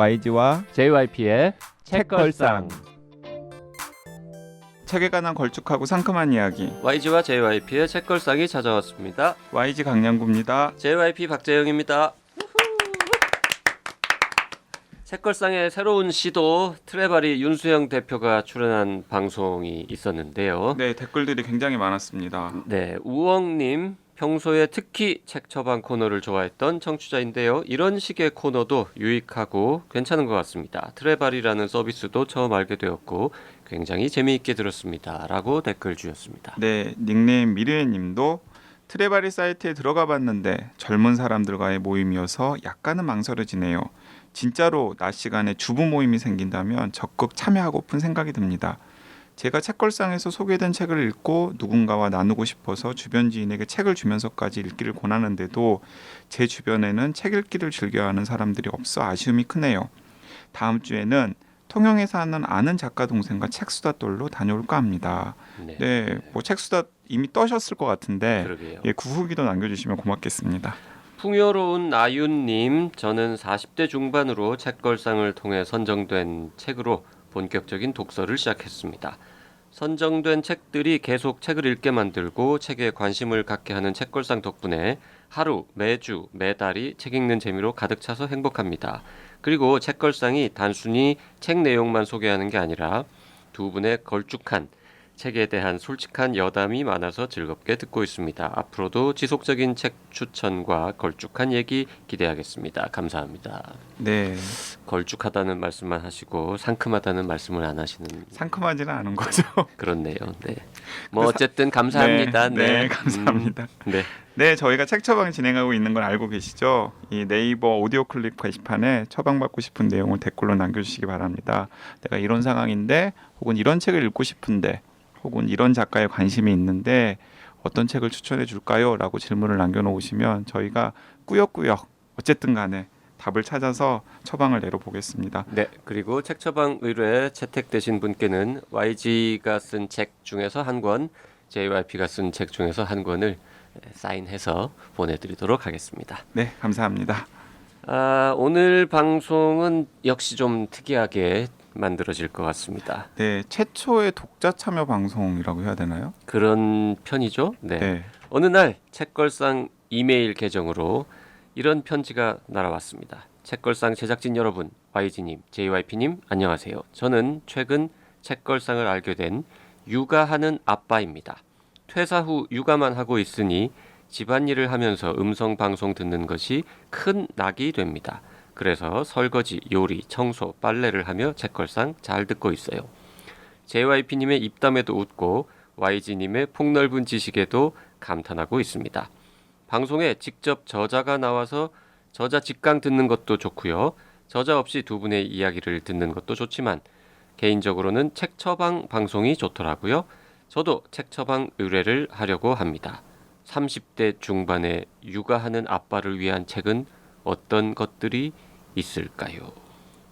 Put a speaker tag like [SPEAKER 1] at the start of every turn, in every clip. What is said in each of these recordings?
[SPEAKER 1] YG와
[SPEAKER 2] JYP의
[SPEAKER 1] 책걸상.
[SPEAKER 2] 책걸상.
[SPEAKER 3] 책에 관한 걸쭉하고 상큼한 이야기.
[SPEAKER 2] YG와 JYP의 책걸상이 찾아왔습니다.
[SPEAKER 3] YG 강량구입니다.
[SPEAKER 2] JYP 박재영입니다. 책걸상의 새로운 시도, 트레바리 윤수영 대표가 출연한 방송이 있었는데요.
[SPEAKER 3] 네, 댓글들이 굉장히 많았습니다.
[SPEAKER 2] 네, 우엉님, 평소에 특히 책 처방 코너를 좋아했던 청취자인데요. 이런 식의 코너도 유익하고 괜찮은 것 같습니다. 트레바리라는 서비스도 처음 알게 되었고 굉장히 재미있게 들었습니다. 라고 댓글 주셨습니다.
[SPEAKER 3] 네, 닉네임 미르에님도 트레바리 사이트에 들어가 봤는데 젊은 사람들과의 모임이어서 약간은 망설여지네요. 진짜로 낮 시간에 주부 모임이 생긴다면 적극 참여하고픈 생각이 듭니다. 제가 책걸상에서 소개된 책을 읽고 누군가와 나누고 싶어서 주변 지인에게 책을 주면서까지 읽기를 권하는데도 제 주변에는 책 읽기를 즐겨하는 사람들이 없어 아쉬움이 크네요. 다음 주에는 통영에 사는 아는 작가 동생과 책수다 똘로 다녀올까 합니다. 네, 뭐 책수다 이미 떠셨을 것 같은데
[SPEAKER 2] 그러게요.
[SPEAKER 3] 예, 그 후기도 남겨주시면 고맙겠습니다.
[SPEAKER 2] 풍요로운 나윤님, 저는 40대 중반으로 책걸상을 통해 선정된 책으로 본격적인 독서를 시작했습니다. 선정된 책들이 계속 책을 읽게 만들고 책에 관심을 갖게 하는 책걸상 덕분에 하루, 매주, 매달이 책 읽는 재미로 가득 차서 행복합니다. 그리고 책걸상이 단순히 책 내용만 소개하는 게 아니라 두 분의 걸쭉한 책에 대한 솔직한 여담이 많아서 즐겁게 듣고 있습니다. 앞으로도 지속적인 책 추천과 걸쭉한 얘기 기대하겠습니다. 감사합니다.
[SPEAKER 3] 네,
[SPEAKER 2] 걸쭉하다는 말씀만 하시고 상큼하다는 말씀을 안 하시는
[SPEAKER 3] 상큼하지는 않은 거죠.
[SPEAKER 2] 그렇네요. 네. 뭐 어쨌든 감사합니다.
[SPEAKER 3] 네, 감사합니다.
[SPEAKER 2] 네.
[SPEAKER 3] 네, 저희가 책 처방 진행하고 있는 걸 알고 계시죠? 이 네이버 오디오 클립 게시판에 처방받고 싶은 내용을 댓글로 남겨주시기 바랍니다. 내가 이런 상황인데 혹은 이런 책을 읽고 싶은데 혹은 이런 작가에 관심이 있는데 어떤 책을 추천해 줄까요? 라고 질문을 남겨놓으시면 저희가 꾸역꾸역 어쨌든 간에 답을 찾아서 처방을 내려보겠습니다.
[SPEAKER 2] 네. 그리고 책 처방 의뢰 채택되신 분께는 YG가 쓴 책 중에서 한 권, JYP가 쓴 책 중에서 한 권을 사인해서 보내드리도록 하겠습니다.
[SPEAKER 3] 네, 감사합니다.
[SPEAKER 2] 오늘 방송은 역시 좀 특이하게 만들어질 것 같습니다.
[SPEAKER 3] 네, 최초의 독자 참여 방송이라고 해야 되나요?
[SPEAKER 2] 그런 편이죠. 네.
[SPEAKER 3] 네.
[SPEAKER 2] 어느 날 책걸상 이메일 계정으로 이런 편지가 날아왔습니다. 책걸상 제작진 여러분, YG님, JYP님 안녕하세요. 저는 최근 책걸상을 알게 된 육아하는 아빠입니다. 퇴사 후 육아만 하고 있으니 집안일을 하면서 음성 방송 듣는 것이 큰 낙이 됩니다. 그래서 설거지, 요리, 청소, 빨래를 하며 책걸상 잘 듣고 있어요. JYP님의 입담에도 웃고 YG님의 폭넓은 지식에도 감탄하고 있습니다. 방송에 직접 저자가 나와서 저자 직강 듣는 것도 좋고요. 저자 없이 두 분의 이야기를 듣는 것도 좋지만 개인적으로는 책 처방 방송이 좋더라고요. 저도 책 처방 의뢰를 하려고 합니다. 30대 중반에 육아하는 아빠를 위한 책은 어떤 것들이 있을까요?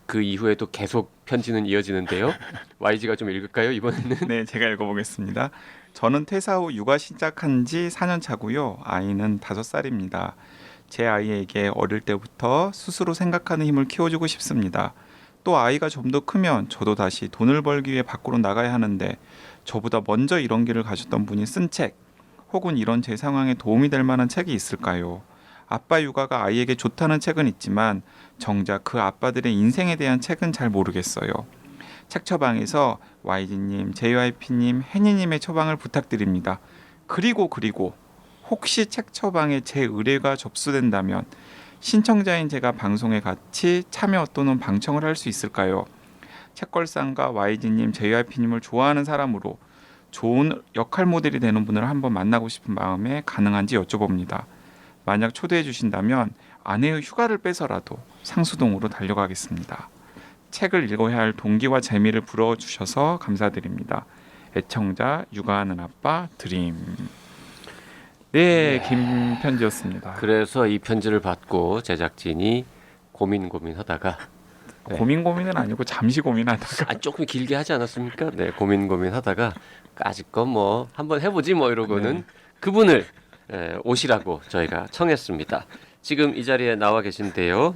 [SPEAKER 2] 그 이후에도 계속 편지는 이어지는데요. YG가 좀 읽을까요, 이번에는?
[SPEAKER 3] 네, 제가 읽어보겠습니다. 저는 퇴사 후 육아 시작한 지 4년 차고요. 아이는 5살입니다. 제 아이에게 어릴 때부터 스스로 생각하는 힘을 키워주고 싶습니다. 또 아이가 좀 더 크면 저도 다시 돈을 벌기 위해 밖으로 나가야 하는데 저보다 먼저 이런 길을 가셨던 분이 쓴 책 혹은 이런 제 상황에 도움이 될 만한 책이 있을까요? 아빠 육아가 아이에게 좋다는 책은 있지만 정작 그 아빠들의 인생에 대한 책은 잘 모르겠어요. 책 처방에서 YG님, JYP님, 혜니님의 처방을 부탁드립니다. 그리고 혹시 책 처방에 제 의뢰가 접수된다면 신청자인 제가 방송에 같이 참여 또는 방청을 할 수 있을까요? 책걸상과 YG님, JYP님을 좋아하는 사람으로 좋은 역할 모델이 되는 분을 한번 만나고 싶은 마음에 가능한지 여쭤봅니다. 만약 초대해 주신다면 아내의 휴가를 빼서라도 상수동으로 달려가겠습니다. 책을 읽어야 할 동기와 재미를 불어주셔서 감사드립니다. 애청자 육아하는 아빠 드림. 네, 긴 편지였습니다.
[SPEAKER 2] 그래서 이 편지를 받고 제작진이 고민하다가
[SPEAKER 3] 고민은 아니고 잠시 고민하다가
[SPEAKER 2] 조금 길게 하지 않았습니까? 네, 고민하다가 아직껏 뭐 한번 해보지 뭐 이러고는 그분을 오시라고 저희가 청했습니다. 지금 이 자리에 나와 계신데요.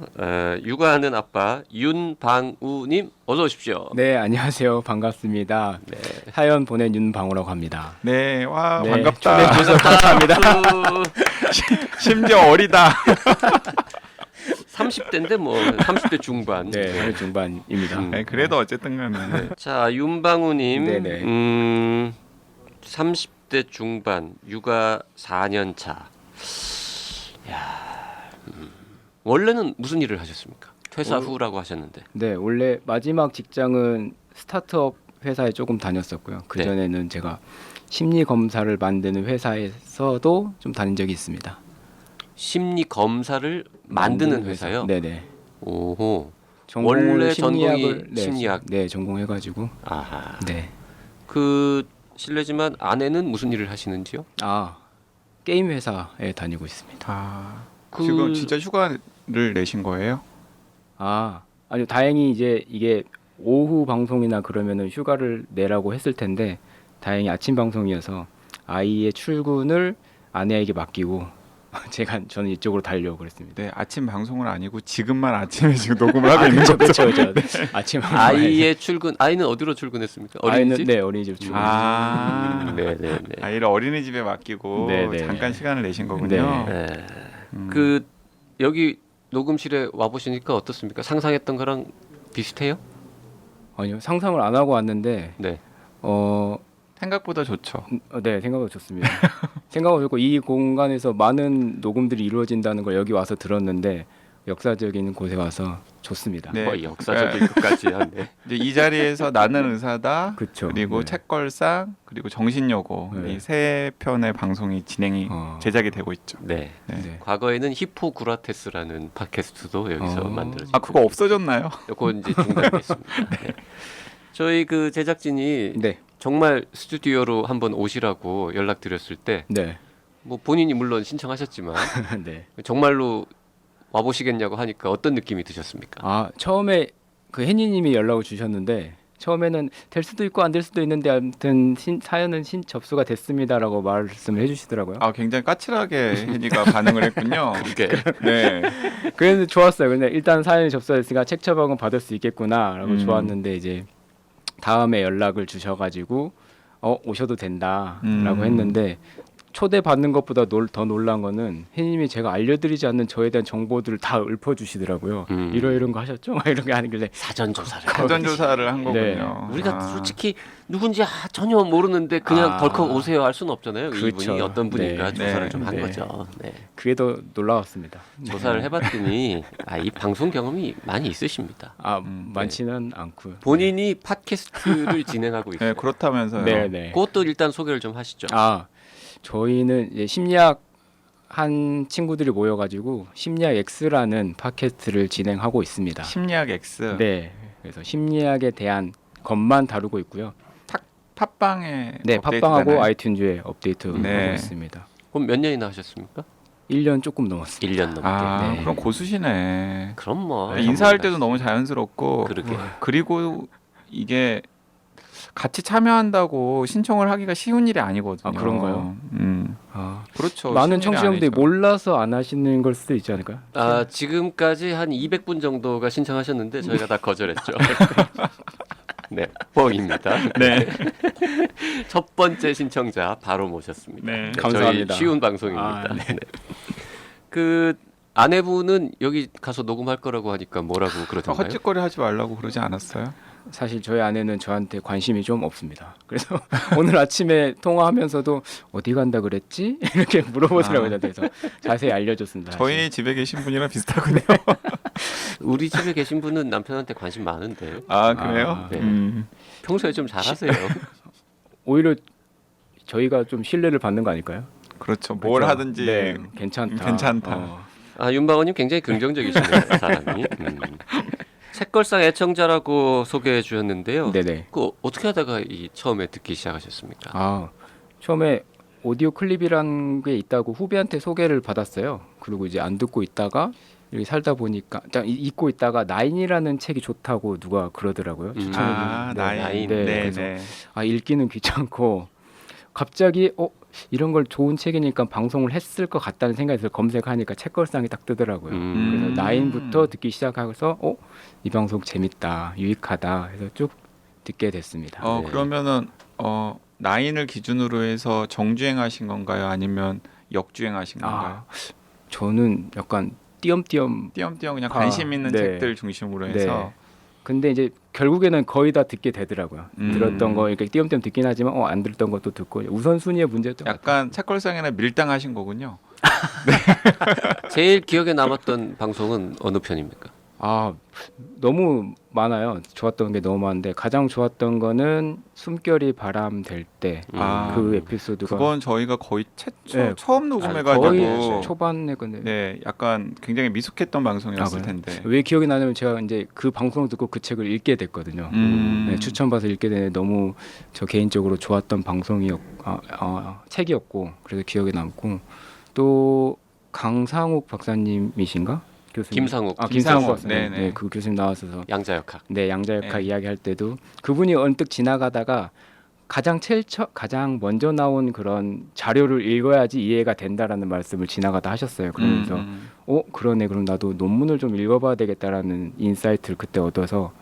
[SPEAKER 2] 육아하는 아빠 윤방우님 어서 오십시오.
[SPEAKER 1] 네, 안녕하세요. 반갑습니다.
[SPEAKER 2] 네.
[SPEAKER 1] 사연 보낸 윤방우라고 합니다.
[SPEAKER 3] 네, 와
[SPEAKER 1] 네,
[SPEAKER 3] 반갑다.
[SPEAKER 1] 초대해 주셔서 감사합니다.
[SPEAKER 3] 심지어 어리다.
[SPEAKER 2] 30대인데 뭐 30대 중반.
[SPEAKER 1] 네, 한 중반입니다.
[SPEAKER 3] 네, 그래도 어쨌든간에
[SPEAKER 2] 자, 윤방우님,
[SPEAKER 1] 네네.
[SPEAKER 2] 30대 중반, 육아 4년 차. 원래는 무슨 일을 하셨습니까? 퇴사 후라고 하셨는데.
[SPEAKER 1] 네, 원래 마지막 직장은 스타트업 회사에 조금 다녔었고요. 그
[SPEAKER 2] 네.
[SPEAKER 1] 전에는 제가 심리 검사를 만드는 회사에서도 좀 다닌 적이 있습니다.
[SPEAKER 2] 심리 검사를 만드는 회사요?
[SPEAKER 1] 네네.
[SPEAKER 2] 오호.
[SPEAKER 1] 전공으로
[SPEAKER 2] 원래
[SPEAKER 1] 심리학을
[SPEAKER 2] 전공이 심리학.
[SPEAKER 1] 네, 전공해가지고
[SPEAKER 2] 아하.
[SPEAKER 1] 네.
[SPEAKER 2] 그 실례지만 아내는 무슨 일을 하시는지요?
[SPEAKER 1] 아, 게임 회사에 다니고 있습니다.
[SPEAKER 3] 아,
[SPEAKER 2] 그-
[SPEAKER 3] 지금 진짜 휴가를 내신 거예요?
[SPEAKER 1] 아, 아니요. 다행히 이제 이게 오후 방송이나 그러면은 휴가를 내라고 했을 텐데 다행히 아침 방송이어서 아이의 출근을 아내에게 맡기고 저는 이쪽으로 달려고 그랬습니다.
[SPEAKER 3] 네, 아침 방송은 아니고 지금만 아침에 지금 녹음을 하고 있는 거죠.
[SPEAKER 1] 그렇죠, 그렇죠. 아침
[SPEAKER 2] 아이의 출근. 아이는 어디로 출근했습니까? 어린이집?
[SPEAKER 1] 아이는 네 어린이집 출근.
[SPEAKER 2] 네네네.
[SPEAKER 3] 아이를 어린이집에 맡기고
[SPEAKER 1] 네네.
[SPEAKER 3] 잠깐 시간을 내신 거군요.
[SPEAKER 1] 네.
[SPEAKER 2] 네.
[SPEAKER 3] 음.
[SPEAKER 2] 그 여기 녹음실에 와 보시니까 어떻습니까? 상상했던 거랑 비슷해요?
[SPEAKER 1] 아니요 상상을 안 하고 왔는데
[SPEAKER 2] 네.
[SPEAKER 3] 생각보다 좋죠.
[SPEAKER 1] 네 생각보다 좋습니다. 생각보다 좋고 이 공간에서 많은 녹음들이 이루어진다는 걸 여기 와서 들었는데 역사적인 곳에 와서 좋습니다.
[SPEAKER 3] 네.
[SPEAKER 2] 거의 역사적인 것까지 하네.
[SPEAKER 3] 이제 이 자리에서 나는 의사다.
[SPEAKER 1] 그렇죠.
[SPEAKER 3] 그리고
[SPEAKER 1] 네.
[SPEAKER 3] 책걸상 그리고 정신여고
[SPEAKER 1] 네.
[SPEAKER 3] 이 세 편의 방송이 진행이 제작이 되고 있죠.
[SPEAKER 2] 네.
[SPEAKER 3] 네.
[SPEAKER 1] 네.
[SPEAKER 2] 과거에는 히포크라테스라는 팟캐스트도 여기서 만들어졌고,
[SPEAKER 3] 아 그거 없어졌나요?
[SPEAKER 2] 그건 이제 중단됐습니다. 네. 저희 그 제작진이
[SPEAKER 1] 네.
[SPEAKER 2] 정말 스튜디오로 한번 오시라고 연락드렸을 때,
[SPEAKER 1] 네.
[SPEAKER 2] 뭐 본인이 물론 신청하셨지만
[SPEAKER 1] 네.
[SPEAKER 2] 정말로 와보시겠냐고 하니까 어떤 느낌이 드셨습니까?
[SPEAKER 1] 아 처음에 그 혜니님이 연락을 주셨는데 처음에는 될 수도 있고 안 될 수도 있는데 아무튼 사연은 접수가 됐습니다라고 말씀을 해주시더라고요.
[SPEAKER 3] 아 굉장히 까칠하게 혜니가 반응을 했군요.
[SPEAKER 2] 이게
[SPEAKER 3] 네.
[SPEAKER 1] 그래서 좋았어요. 근데 일단 사연이 접수가 됐으니까 책 처방은 받을 수 있겠구나라고 좋았는데 이제 다음에 연락을 주셔가지고 오셔도 된다라고 했는데 초대 받는 것보다 더 놀란 거는 혜님이 제가 알려드리지 않는 저에 대한 정보들을 다 읊어주시더라고요. 이런 거 하셨죠? 막 이런 게 하길래
[SPEAKER 2] 사전 조사를.
[SPEAKER 3] 사전 조사를 한
[SPEAKER 1] 네.
[SPEAKER 3] 거군요.
[SPEAKER 2] 우리가
[SPEAKER 3] 아.
[SPEAKER 2] 솔직히 누군지 전혀 모르는데 그냥
[SPEAKER 1] 아.
[SPEAKER 2] 덜컥 오세요 할 수는 없잖아요.
[SPEAKER 1] 그렇죠.
[SPEAKER 2] 이분이 어떤 분인가
[SPEAKER 1] 네.
[SPEAKER 2] 조사를
[SPEAKER 3] 네.
[SPEAKER 2] 좀 한
[SPEAKER 1] 네.
[SPEAKER 2] 거죠. 네.
[SPEAKER 1] 그게 더 놀라웠습니다.
[SPEAKER 2] 조사를 해봤더니 이 방송 경험이 많이 있으십니다.
[SPEAKER 1] 많지는 않고요.
[SPEAKER 2] 본인이 팟캐스트를 진행하고 있어요.
[SPEAKER 3] 네, 그렇다면서요.
[SPEAKER 1] 네네.
[SPEAKER 2] 그것도 일단 소개를 좀 하시죠.
[SPEAKER 1] 저희는 이제 심리학 한 친구들이 모여가지고 심리학 X라는 팟캐스트를 진행하고 있습니다.
[SPEAKER 3] 심리학 X.
[SPEAKER 1] 네, 그래서 심리학에 대한 것만 다루고 있고요.
[SPEAKER 3] 팟빵에
[SPEAKER 1] 네,
[SPEAKER 3] 업데이트
[SPEAKER 1] 팟빵하고
[SPEAKER 3] 되나요?
[SPEAKER 1] 아이튠즈에 업데이트하고
[SPEAKER 3] 네.
[SPEAKER 1] 있습니다.
[SPEAKER 2] 그럼 몇 년이나 하셨습니까?
[SPEAKER 1] 1년 조금 넘었습니다.
[SPEAKER 2] 1년 넘게.
[SPEAKER 3] 아
[SPEAKER 1] 네.
[SPEAKER 3] 그럼 고수시네.
[SPEAKER 2] 그럼 뭐
[SPEAKER 3] 인사할 때도 너무 자연스럽고
[SPEAKER 2] 그러게.
[SPEAKER 3] 그리고 이게 같이 참여한다고 신청을 하기가 쉬운 일이 아니거든요.
[SPEAKER 1] 아, 그런가요?
[SPEAKER 3] 그렇죠.
[SPEAKER 1] 많은
[SPEAKER 3] 쉬운 일이
[SPEAKER 1] 청취자분들이
[SPEAKER 3] 아니죠.
[SPEAKER 1] 몰라서 안 하시는 걸 수도 있지 않을까요?
[SPEAKER 2] 지금까지 한 200분 정도가 신청하셨는데 저희가 다 거절했죠. 네, 뻥입니다.
[SPEAKER 3] 네.
[SPEAKER 2] 첫 번째 신청자 바로 모셨습니다.
[SPEAKER 3] 네.
[SPEAKER 1] 감사합니다.
[SPEAKER 2] 저희 쉬운 방송입니다.
[SPEAKER 1] 아, 네.
[SPEAKER 2] 네. 그 아내분은 여기 가서 녹음할 거라고 하니까 뭐라고 그러던가요?
[SPEAKER 3] 헛짓거리 하지 말라고 그러지 않았어요?
[SPEAKER 1] 사실 저희 아내는 저한테 관심이 좀 없습니다. 그래서 오늘 아침에 통화하면서도 어디 간다 그랬지? 이렇게 물어보더라고요. 그래서 자세히 알려줬습니다.
[SPEAKER 3] 저희 집에 계신 분이랑 비슷하군요.
[SPEAKER 2] 우리 집에 계신 분은 남편한테 관심 많은데
[SPEAKER 3] 아 그래요?
[SPEAKER 2] 네. 평소에 좀 잘하세요.
[SPEAKER 1] 오히려 저희가 좀 신뢰를 받는 거 아닐까요?
[SPEAKER 3] 그렇죠. 뭘
[SPEAKER 1] 그렇죠?
[SPEAKER 3] 하든지
[SPEAKER 1] 네, 괜찮다.
[SPEAKER 3] 괜찮다.
[SPEAKER 2] 윤방원님 굉장히 긍정적이시네요, 사람이. 책걸상 애청자라고 소개해 주셨는데요.
[SPEAKER 1] 네네.
[SPEAKER 2] 그 어떻게 하다가 처음에 듣기 시작하셨습니까?
[SPEAKER 1] 처음에 오디오 클립이란 게 있다고 후배한테 소개를 받았어요. 그리고 이제 안 듣고 있다가 여기 살다 보니까 읽고 있다가 나인이라는 책이 좋다고 누가 그러더라고요. 추천해
[SPEAKER 3] 아
[SPEAKER 1] 주는데.
[SPEAKER 3] 나인.
[SPEAKER 1] 네,
[SPEAKER 3] 네,
[SPEAKER 1] 그래서
[SPEAKER 3] 네.
[SPEAKER 1] 읽기는 귀찮고 갑자기 이런 걸 좋은 책이니까 방송을 했을 것 같다는 생각이 들어서 검색하니까 책걸상이 딱 뜨더라고요. 그래서 나인부터 듣기 시작해서 이 방송 재밌다, 유익하다 해서 쭉 듣게 됐습니다.
[SPEAKER 2] 네.
[SPEAKER 3] 그러면은 나인을 기준으로 해서 정주행하신 건가요? 아니면 역주행하신 건가요?
[SPEAKER 1] 저는 약간 띄엄띄엄
[SPEAKER 3] 띄엄띄엄 그냥 관심 있는
[SPEAKER 1] 네.
[SPEAKER 3] 책들 중심으로 해서
[SPEAKER 1] 근데 이제 결국에는 거의 다 듣게 되더라고요. 들었던 거 이렇게 띄엄띄엄 듣긴 하지만 안 들었던 것도 듣고 우선순위의 문제였던 것 같아요.
[SPEAKER 3] 약간 책걸상이나 밀당하신 거군요.
[SPEAKER 2] 제일 기억에 남았던 방송은 어느 편입니까?
[SPEAKER 1] 너무 많아요. 좋았던 게 너무 많은데 가장 좋았던 거는 숨결이 바람 될 때 그 에피소드가
[SPEAKER 3] 그건 저희가 거의 최초
[SPEAKER 1] 네.
[SPEAKER 3] 처음
[SPEAKER 1] 거의
[SPEAKER 3] 녹음해가지고
[SPEAKER 1] 초반에 건데
[SPEAKER 3] 네, 약간 굉장히 미숙했던 방송이었을
[SPEAKER 1] 그래요?
[SPEAKER 3] 텐데.
[SPEAKER 1] 왜 기억이 나냐면 제가 이제 그 방송을 듣고 그 책을 읽게 됐거든요. 네, 추천받아서 읽게 되는데 너무 저 개인적으로 좋았던 책이었고 그래서 기억에 남고 또 강상욱 박사님이신가? 교수님.
[SPEAKER 2] 김상욱.
[SPEAKER 1] 김상욱 박사님.
[SPEAKER 3] 네네.
[SPEAKER 1] 네, 그 교수님 나와서
[SPEAKER 2] 양자역학.
[SPEAKER 1] 네, 양자역학
[SPEAKER 3] 네.
[SPEAKER 1] 이야기할 때도 그분이 언뜻 지나가다가 가장 먼저 나온 그런 자료를 읽어야지 이해가 된다라는 말씀을 지나가다 하셨어요. 그러면서 그러네. 그럼 나도 논문을 좀 읽어봐야 되겠다라는 인사이트를 그때 얻어서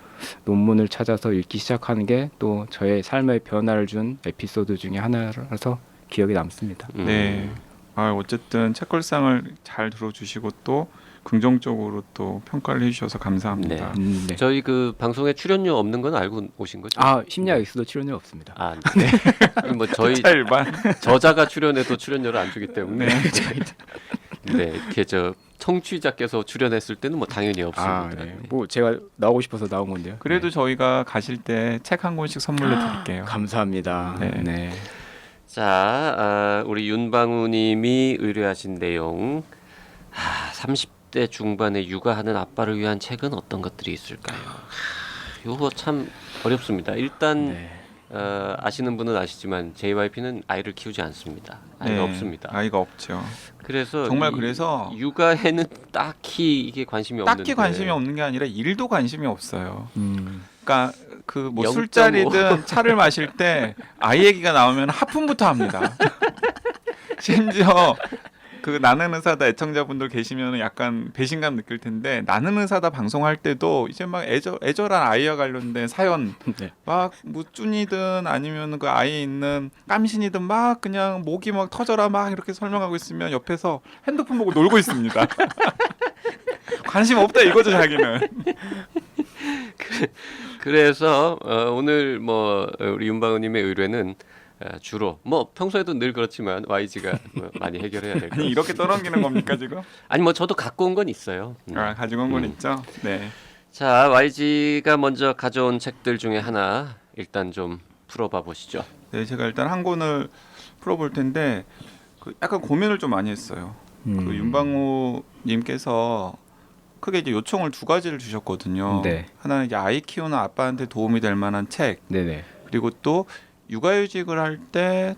[SPEAKER 1] 논문을 찾아서 읽기 시작하는 게 또 저의 삶의 변화를 준 에피소드 중에 하나라서 기억에 남습니다.
[SPEAKER 3] 네. 어쨌든 책걸상을 잘 들어주시고 또 긍정적으로 또 평가를 해주셔서 감사합니다.
[SPEAKER 1] 네.
[SPEAKER 2] 저희 그 방송에 출연료 없는 건 알고 오신 거죠?
[SPEAKER 1] 심리학 엑스도 출연료 없습니다.
[SPEAKER 2] 네. 뭐 저희
[SPEAKER 3] 차 일반.
[SPEAKER 2] 저자가 출연해도 출연료를 안 주기 때문에 네, 이렇게 저 청취자께서 출연했을 때는 뭐 당연히 없습니다.
[SPEAKER 1] 네. 뭐 제가 나오고 싶어서 나온 건데요.
[SPEAKER 3] 그래도 저희가 가실 때 책 한 권씩 선물로 드릴게요.
[SPEAKER 1] 감사합니다.
[SPEAKER 3] 네.
[SPEAKER 1] 네.
[SPEAKER 2] 자, 우리 윤방우님이 의뢰하신 내용. 30대 중반에 육아하는 아빠를 위한 책은 어떤 것들이 있을까요? 이거 참 어렵습니다. 일단 아시는 분은 아시지만 JYP는 아이를 키우지 않습니다. 아이가 없습니다.
[SPEAKER 3] 아이가 없죠.
[SPEAKER 2] 그래서
[SPEAKER 3] 정말 그래서
[SPEAKER 2] 육아에는 딱히 이게 관심이 없는데
[SPEAKER 3] 딱히 관심이 없는 게 아니라 일도 관심이 없어요. 그러니까 그 뭐
[SPEAKER 2] 0.5.
[SPEAKER 3] 술자리든 차를 마실 때 아이 얘기가 나오면 하품부터 합니다. 심지어 그 나는 의사다 애청자분들 계시면 약간 배신감 느낄 텐데 나는 의사다 방송할 때도 이제 막 애절한 아이와 관련된 사연 막 뭐 쭈니든 아니면 그 아이에 있는 깜신이든 막 그냥 목이 막 터져라 막 이렇게 설명하고 있으면 옆에서 핸드폰 보고 놀고 있습니다. 관심 없다 이거죠 자기는.
[SPEAKER 2] 그래서 오늘 뭐 우리 윤방우님의 의뢰는 주로 뭐 평소에도 늘 그렇지만 YG가 뭐 많이 해결해야 될 것 같아요.
[SPEAKER 3] 이렇게 떠넘기는 겁니까 지금?
[SPEAKER 2] 아니 뭐 저도 갖고 온 건 있어요.
[SPEAKER 3] 가지고 온 건 있죠. 네.
[SPEAKER 2] 자, YG가 먼저 가져온 책들 중에 하나 일단 좀 풀어봐 보시죠.
[SPEAKER 3] 네, 제가 일단 한 권을 풀어볼 텐데 약간 고민을 좀 많이 했어요. 그 윤방우 님께서 크게 이제 요청을 두 가지를 주셨거든요.
[SPEAKER 1] 네.
[SPEAKER 3] 하나는 이제 아이 키우는 아빠한테 도움이 될 만한 책,
[SPEAKER 1] 네네.
[SPEAKER 3] 그리고 또 육아휴직을 할 때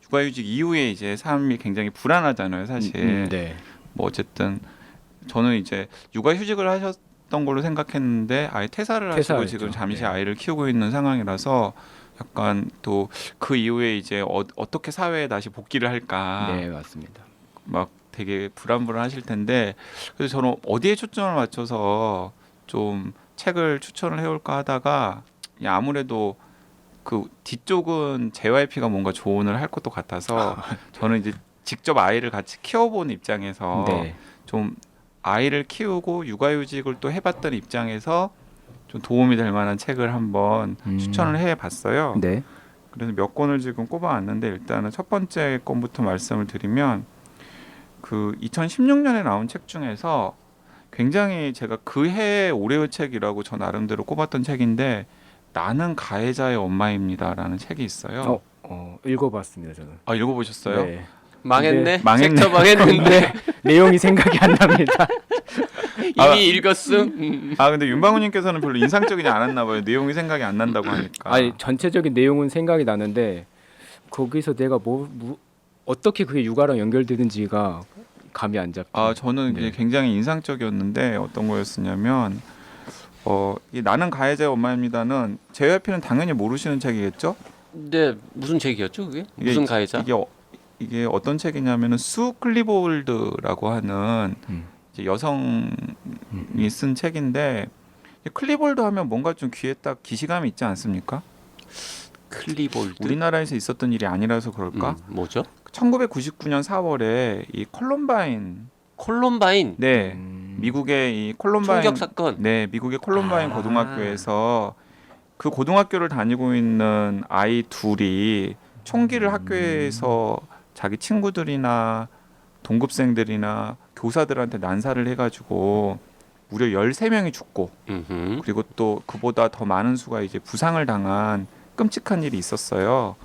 [SPEAKER 3] 육아휴직 이후에 이제 삶이 굉장히 불안하잖아요, 사실.
[SPEAKER 1] 네.
[SPEAKER 3] 뭐 어쨌든 저는 이제 육아휴직을 하셨던 걸로 생각했는데 아예 퇴사를 하시고
[SPEAKER 1] 퇴사했죠.
[SPEAKER 3] 지금 잠시
[SPEAKER 1] 네.
[SPEAKER 3] 아이를 키우고 있는 상황이라서 약간 또 그 이후에 이제 어떻게 사회에 다시 복귀를 할까.
[SPEAKER 1] 네, 맞습니다.
[SPEAKER 3] 막 되게 불안불안하실 텐데 그래서 저는 어디에 초점을 맞춰서 좀 책을 추천을 해올까 하다가 아무래도 그 뒤쪽은 JYP가 뭔가 조언을 할 것도 같아서 저는 이제 직접 아이를 같이 키워본 입장에서
[SPEAKER 1] 네.
[SPEAKER 3] 좀 아이를 키우고 육아휴직을 또 해봤던 입장에서 좀 도움이 될 만한 책을 한번 추천을 해봤어요.
[SPEAKER 1] 네.
[SPEAKER 3] 그래서 몇 권을 지금 꼽아왔는데 일단은 첫 번째 권부터 말씀을 드리면 그 2016년에 나온 책 중에서 굉장히 제가 그 해의 올해의 책이라고 저 나름대로 꼽았던 책인데 나는 가해자의 엄마입니다라는 책이 있어요.
[SPEAKER 1] 읽어봤습니다 저는.
[SPEAKER 3] 읽어보셨어요?
[SPEAKER 1] 네.
[SPEAKER 2] 망했네.
[SPEAKER 3] 망했네.
[SPEAKER 2] 책 처방했는데
[SPEAKER 1] 내용이 생각이 안 납니다.
[SPEAKER 2] 이미 읽었음.
[SPEAKER 3] 근데 윤방우님께서는 별로 인상적이지 않았나 봐요. 내용이 생각이 안 난다고 하니까.
[SPEAKER 1] 아니 전체적인 내용은 생각이 나는데 거기서 내가 어떻게 그게 육아랑 연결되는지가 감이 안 잡혀.
[SPEAKER 3] 저는 이게 굉장히 인상적이었는데 어떤 거였었냐면 이 나는 가해자의 엄마입니다는 JYP는 당연히 모르시는 책이겠죠?
[SPEAKER 2] 네, 무슨 책이었죠 그게? 무슨 가해자?
[SPEAKER 3] 이게 이게 어떤 책이냐면은 수 클리볼드라고 하는 이제 여성이 쓴 책인데 클리볼드 하면 뭔가 좀 귀에 딱 기시감이 있지 않습니까?
[SPEAKER 2] 클리볼드.
[SPEAKER 3] 우리나라에서 있었던 일이 아니라서 그럴까?
[SPEAKER 2] 뭐죠?
[SPEAKER 3] 1999년 4월에 이
[SPEAKER 2] 콜럼바인.
[SPEAKER 3] 네, 미국의 이 콜럼바인
[SPEAKER 2] 총격 사건.
[SPEAKER 3] 네, 미국의 콜럼바인
[SPEAKER 2] 아.
[SPEAKER 3] 고등학교에서 그 고등학교를 다니고 있는 아이 둘이 총기를 학교에서 자기 친구들이나 동급생들이나 교사들한테 난사를 해가지고 무려 13명이 죽고
[SPEAKER 2] 음흠.
[SPEAKER 3] 그리고 또 그보다 더 많은 수가 이제 부상을 당한 끔찍한 일이 있었어요.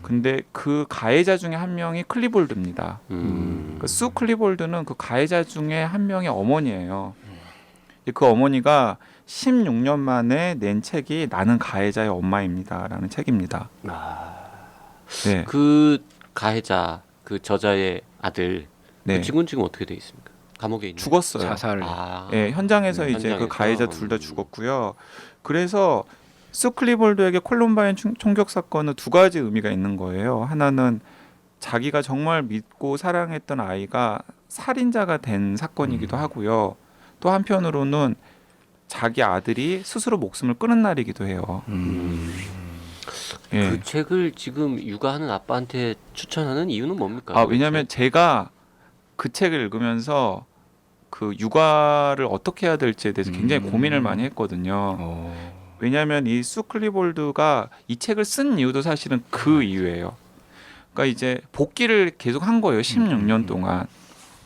[SPEAKER 3] 근데 그 가해자 중에 한 명이 클리볼드입니다. 수 클리볼드는 그 가해자 중에 한 명의 어머니예요. 그 어머니가 16년 만에 낸 책이 나는 가해자의 엄마입니다라는 책입니다. 네,
[SPEAKER 2] 그 가해자, 그 저자의 아들,
[SPEAKER 3] 네.
[SPEAKER 2] 그 친구는 지금 어떻게 돼 있습니까? 감옥에 있는.
[SPEAKER 3] 죽었어요.
[SPEAKER 1] 자살.
[SPEAKER 3] 예, 현장에서 이제 그
[SPEAKER 2] 현장에서.
[SPEAKER 3] 가해자 둘 다 죽었고요. 그래서 수 클리볼드에게 콜럼바인 총격 사건은 두 가지 의미가 있는 거예요. 하나는 자기가 정말 믿고 사랑했던 아이가 살인자가 된 사건이기도 하고요. 또 한편으로는 자기 아들이 스스로 목숨을 끊은 날이기도 해요. 예.
[SPEAKER 2] 그 책을 지금 육아하는 아빠한테 추천하는 이유는 뭡니까?
[SPEAKER 3] 아, 왜냐하면 제가 그 책을 읽으면서 그 육아를 어떻게 해야 될지에 대해서 굉장히 고민을 많이 했거든요. 왜냐하면 이 수 클리볼드가 이 책을 쓴 이유도 사실은 그 이유예요. 그러니까 이제 복귀를 계속 한 거예요. 16년 동안.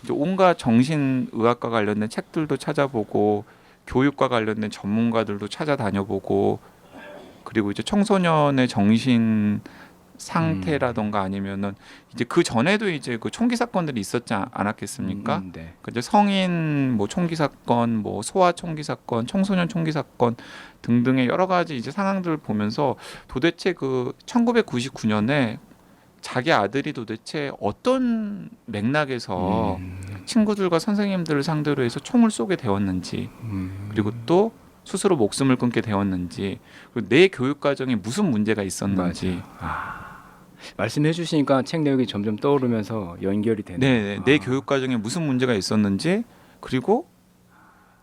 [SPEAKER 3] 이제 온갖 정신의학과 관련된 책들도 찾아보고 교육과 관련된 전문가들도 찾아다녀보고 그리고 이제 청소년의 정신 상태라던가 아니면은 이제 그 전에도 이제 그 총기 사건들이 있었지 않았겠습니까?
[SPEAKER 1] 네.
[SPEAKER 3] 그 이제 성인 뭐 총기 사건, 뭐 소아 총기 사건, 청소년 총기 사건 등등의 여러 가지 이제 상황들을 보면서 도대체 그 1999년에 자기 아들이 도대체 어떤 맥락에서 친구들과 선생님들을 상대로 해서 총을 쏘게 되었는지 그리고 또 스스로 목숨을 끊게 되었는지 그리고 내 교육 과정에 무슨 문제가 있었는지
[SPEAKER 1] 말씀해 주시니까 책 내용이 점점 떠오르면서 연결이 되네요.
[SPEAKER 3] 네, 내 교육 과정에 무슨 문제가 있었는지 그리고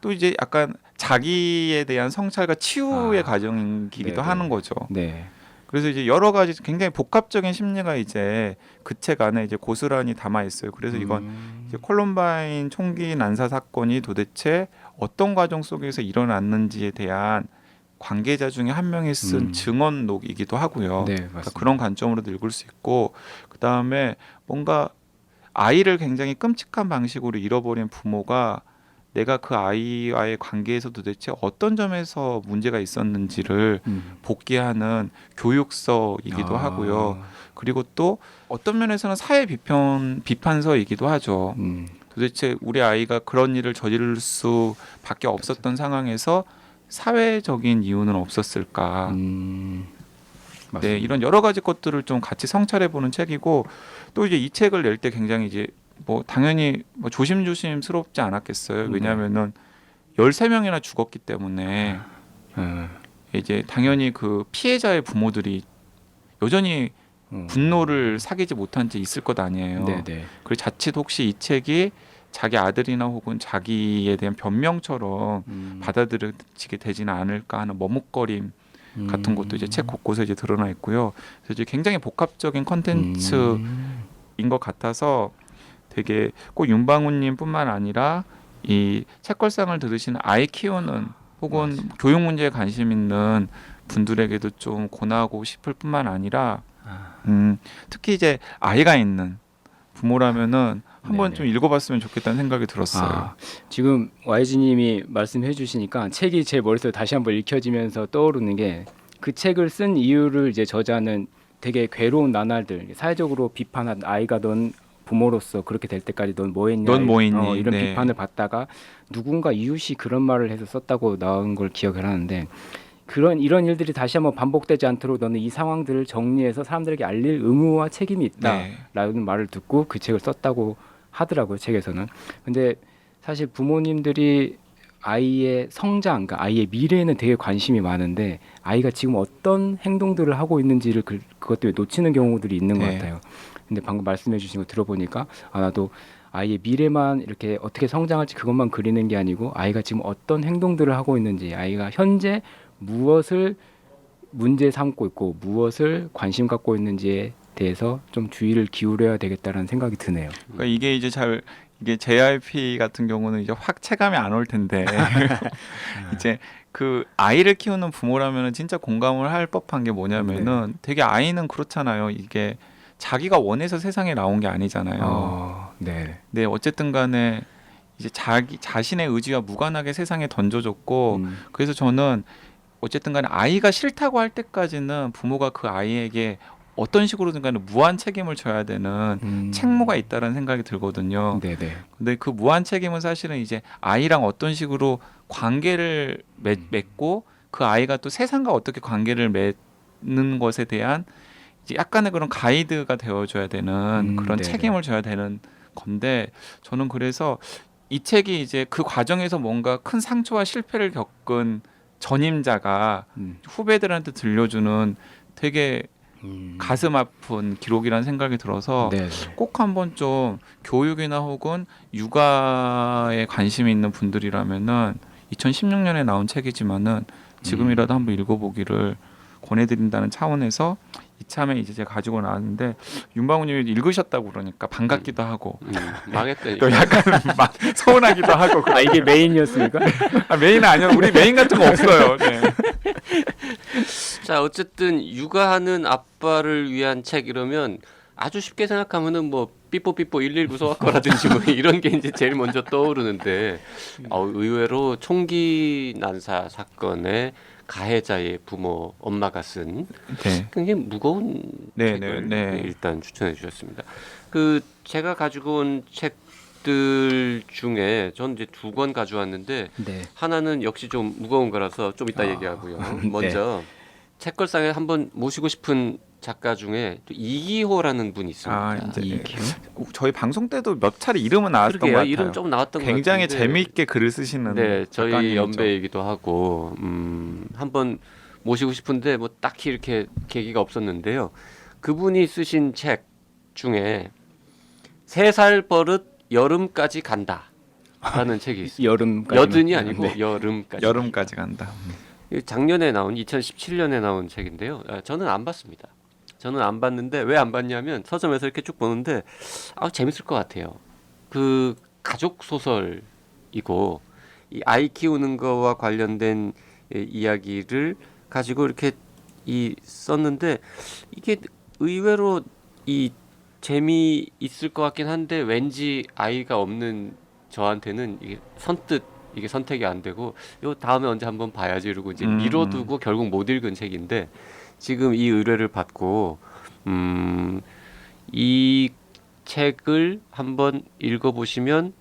[SPEAKER 3] 또 이제 약간 자기에 대한 성찰과 치유의 과정이기도
[SPEAKER 1] 네네.
[SPEAKER 3] 하는 거죠.
[SPEAKER 1] 네.
[SPEAKER 3] 그래서 이제 여러 가지 굉장히 복합적인 심리가 이제 그 책 안에 이제 고스란히 담아 있어요. 그래서 이건 이제 콜럼바인 총기 난사 사건이 도대체 어떤 과정 속에서 일어났는지에 대한 관계자 중에 한 명이 쓴 증언록이기도 하고요.
[SPEAKER 1] 네,
[SPEAKER 3] 그러니까
[SPEAKER 1] 맞습니다.
[SPEAKER 3] 그런 관점으로도 읽을 수 있고 그 다음에 뭔가 아이를 굉장히 끔찍한 방식으로 잃어버린 부모가 내가 그 아이와의 관계에서 도대체 어떤 점에서 문제가 있었는지를 복귀하는 교육서이기도 하고요. 그리고 또 어떤 면에서는 사회 비판서이기도 하죠. 도대체 우리 아이가 그런 일을 저지를 수밖에 없었던 상황에서 사회적인 이유는 없었을까? 네, 이런 여러 가지 것들을 좀 같이 성찰해 보는 책이고 또 이제 이 책을 낼 때 굉장히 이제 뭐 당연히 뭐 조심스럽지 않았겠어요. 왜냐하면은 13명이나 죽었기 때문에 이제 당연히 그 피해자의 부모들이 여전히 분노를 사귀지 못한 채 있을 것 아니에요.
[SPEAKER 1] 네네.
[SPEAKER 3] 그리고 자칫 혹시 이 책이 자기 아들이나 혹은 자기에 대한 변명처럼 받아들여지게 되지는 않을까 하는 머뭇거림 같은 것도 이제 책 곳곳에 이제 드러나 있고요. 그래서 이제 굉장히 복합적인 컨텐츠인 것 같아서 되게 꼭 윤방훈님뿐만 아니라 이 책걸상을 들으시는 아이 키우는 혹은 교육 문제에 관심 있는 분들에게도 좀 권하고 싶을 뿐만 아니라 특히 이제 아이가 있는 부모라면은 한번
[SPEAKER 1] 네네.
[SPEAKER 3] 좀 읽어봤으면 좋겠다는 생각이 들었어요.
[SPEAKER 1] 지금 YG님이 말씀해 주시니까 책이 제 머릿속에 다시 한번 읽혀지면서 떠오르는 게 그 책을 쓴 이유를 이제 저자는 되게 괴로운 나날들 사회적으로 비판한 아이가 넌 부모로서 그렇게 될 때까지 넌 뭐 했냐
[SPEAKER 3] 넌 뭐 했니?
[SPEAKER 1] 이런
[SPEAKER 3] 네.
[SPEAKER 1] 비판을 받다가 누군가 이웃이 그런 말을 해서 썼다고 나온 걸 기억을 하는데 이런 일들이 다시 한번 반복되지 않도록 너는 이 상황들을 정리해서 사람들에게 알릴 의무와 책임이 있다라는 말을 듣고 그 책을 썼다고 하더라고요. 책에서는. 근데 사실 부모님들이 아이의 성장, 그러니까 아이의 미래에는 되게 관심이 많은데 아이가 지금 어떤 행동들을 하고 있는지를 그것 때문에 놓치는 경우들이 있는 것
[SPEAKER 3] 네.
[SPEAKER 1] 같아요. 근데 방금 말씀해 주신 거 들어보니까 나도 아이의 미래만 이렇게 어떻게 성장할지 그것만 그리는 게 아니고 아이가 지금 어떤 행동들을 하고 있는지, 아이가 현재 무엇을 문제 삼고 있고 무엇을 관심 갖고 있는지에 대해서 좀 주의를 기울여야 되겠다라는 생각이 드네요.
[SPEAKER 3] 그러니까 이게 JYP 같은 경우는 이제 확 체감이 안 올 텐데 이제 그 아이를 키우는 부모라면은 진짜 공감을 할 법한 게 뭐냐면은 되게 아이는 그렇잖아요. 이게 자기가 원해서 세상에 나온 게 아니잖아요.
[SPEAKER 1] 네.
[SPEAKER 3] 네, 어쨌든 간에 이제 자기 자신의 의지와 무관하게 세상에 던져줬고 그래서 저는 어쨌든 간에 아이가 싫다고 할 때까지는 부모가 그 아이에게 어떤 식으로든 간에 무한 책임을 져야 되는 책무가 있다는 생각이 들거든요.
[SPEAKER 1] 네네.
[SPEAKER 3] 근데 그 무한 책임은 사실은 이제 아이랑 어떤 식으로 관계를 맺고 그 아이가 또 세상과 어떻게 관계를 맺는 것에 대한 이제 약간의 그런 가이드가 되어줘야 되는 그런
[SPEAKER 1] 네네.
[SPEAKER 3] 책임을 져야 되는 건데 저는 그래서 이 책이 이제 그 과정에서 뭔가 큰 상처와 실패를 겪은 전임자가 후배들한테 들려주는 되게 가슴 아픈 기록이라는 생각이 들어서
[SPEAKER 1] 네.
[SPEAKER 3] 꼭 한번 좀 교육이나 혹은 육아에 관심이 있는 분들이라면은 2016년에 나온 책이지만은 지금이라도 한번 읽어보기를 권해드린다는 차원에서 이참에 이제 제가 가지고 나왔는데 윤방우님이 읽으셨다고 그러니까 반갑기도 하고
[SPEAKER 2] 망했다니까.
[SPEAKER 3] 또 약간 막 서운하기도 하고
[SPEAKER 1] 이게 메인이었습니까?
[SPEAKER 3] 메인은 아니요. 우리 메인 같은 거 없어요. 네.
[SPEAKER 2] 자, 어쨌든 육아하는 아빠를 위한 책 이러면 아주 쉽게 생각하면은 뭐 삐뽀삐뽀 119 소아과라든지 뭐 이런 게 이제 제일 먼저 떠오르는데 의외로 총기 난사 사건의 가해자의 부모 엄마가 쓴
[SPEAKER 3] 네.
[SPEAKER 2] 굉장히 무거운
[SPEAKER 3] 네,
[SPEAKER 2] 책을
[SPEAKER 3] 네.
[SPEAKER 2] 일단 추천해 주셨습니다. 그 제가 가지고 온 책들 중에 전 이제 2권 가져왔는데
[SPEAKER 1] 네.
[SPEAKER 2] 하나는 역시 좀 무거운 거라서 좀 이따 얘기하고요. 먼저 책걸상에 한번 모시고 싶은 작가 중에 또 이기호라는 분이 있습니다.
[SPEAKER 3] 이제 저희 방송 때도 몇 차례 이름은 나왔던 것 같아요.
[SPEAKER 2] 이름 좀 나왔던 것
[SPEAKER 3] 굉장히
[SPEAKER 2] 같은데
[SPEAKER 3] 재미있게 글을 쓰시는
[SPEAKER 2] 네, 저희
[SPEAKER 3] 작가님이죠.
[SPEAKER 2] 연배이기도 하고 한번 모시고 싶은데 뭐 딱히 이렇게 계기가 없었는데요. 그분이 쓰신 책 중에 3살 버릇 여름까지 간다라는 책이 있어요.
[SPEAKER 1] 여름까지.
[SPEAKER 2] 여든이 아니고 여름까지.
[SPEAKER 3] 여름까지 간다.
[SPEAKER 2] 작년에 나온 2017년에 나온 책인데요. 저는 안 봤습니다. 저는 안 봤는데 왜 안 봤냐면 서점에서 이렇게 쭉 보는데 재밌을 것 같아요. 그 가족 소설이고 이 아이 키우는 거와 관련된 이야기를 가지고 이렇게 썼는데 이게 의외로 이 재미 있을 것 같긴 한데 왠지 아이가 없는 저한테는 이게 선뜻 이게 선택이 안 되고 요 다음에 언제 한번 봐야지 이러고 이제 미뤄두고 결국 못 읽은 책인데 지금 이 의뢰를 받고 이 책을 한번 읽어보시면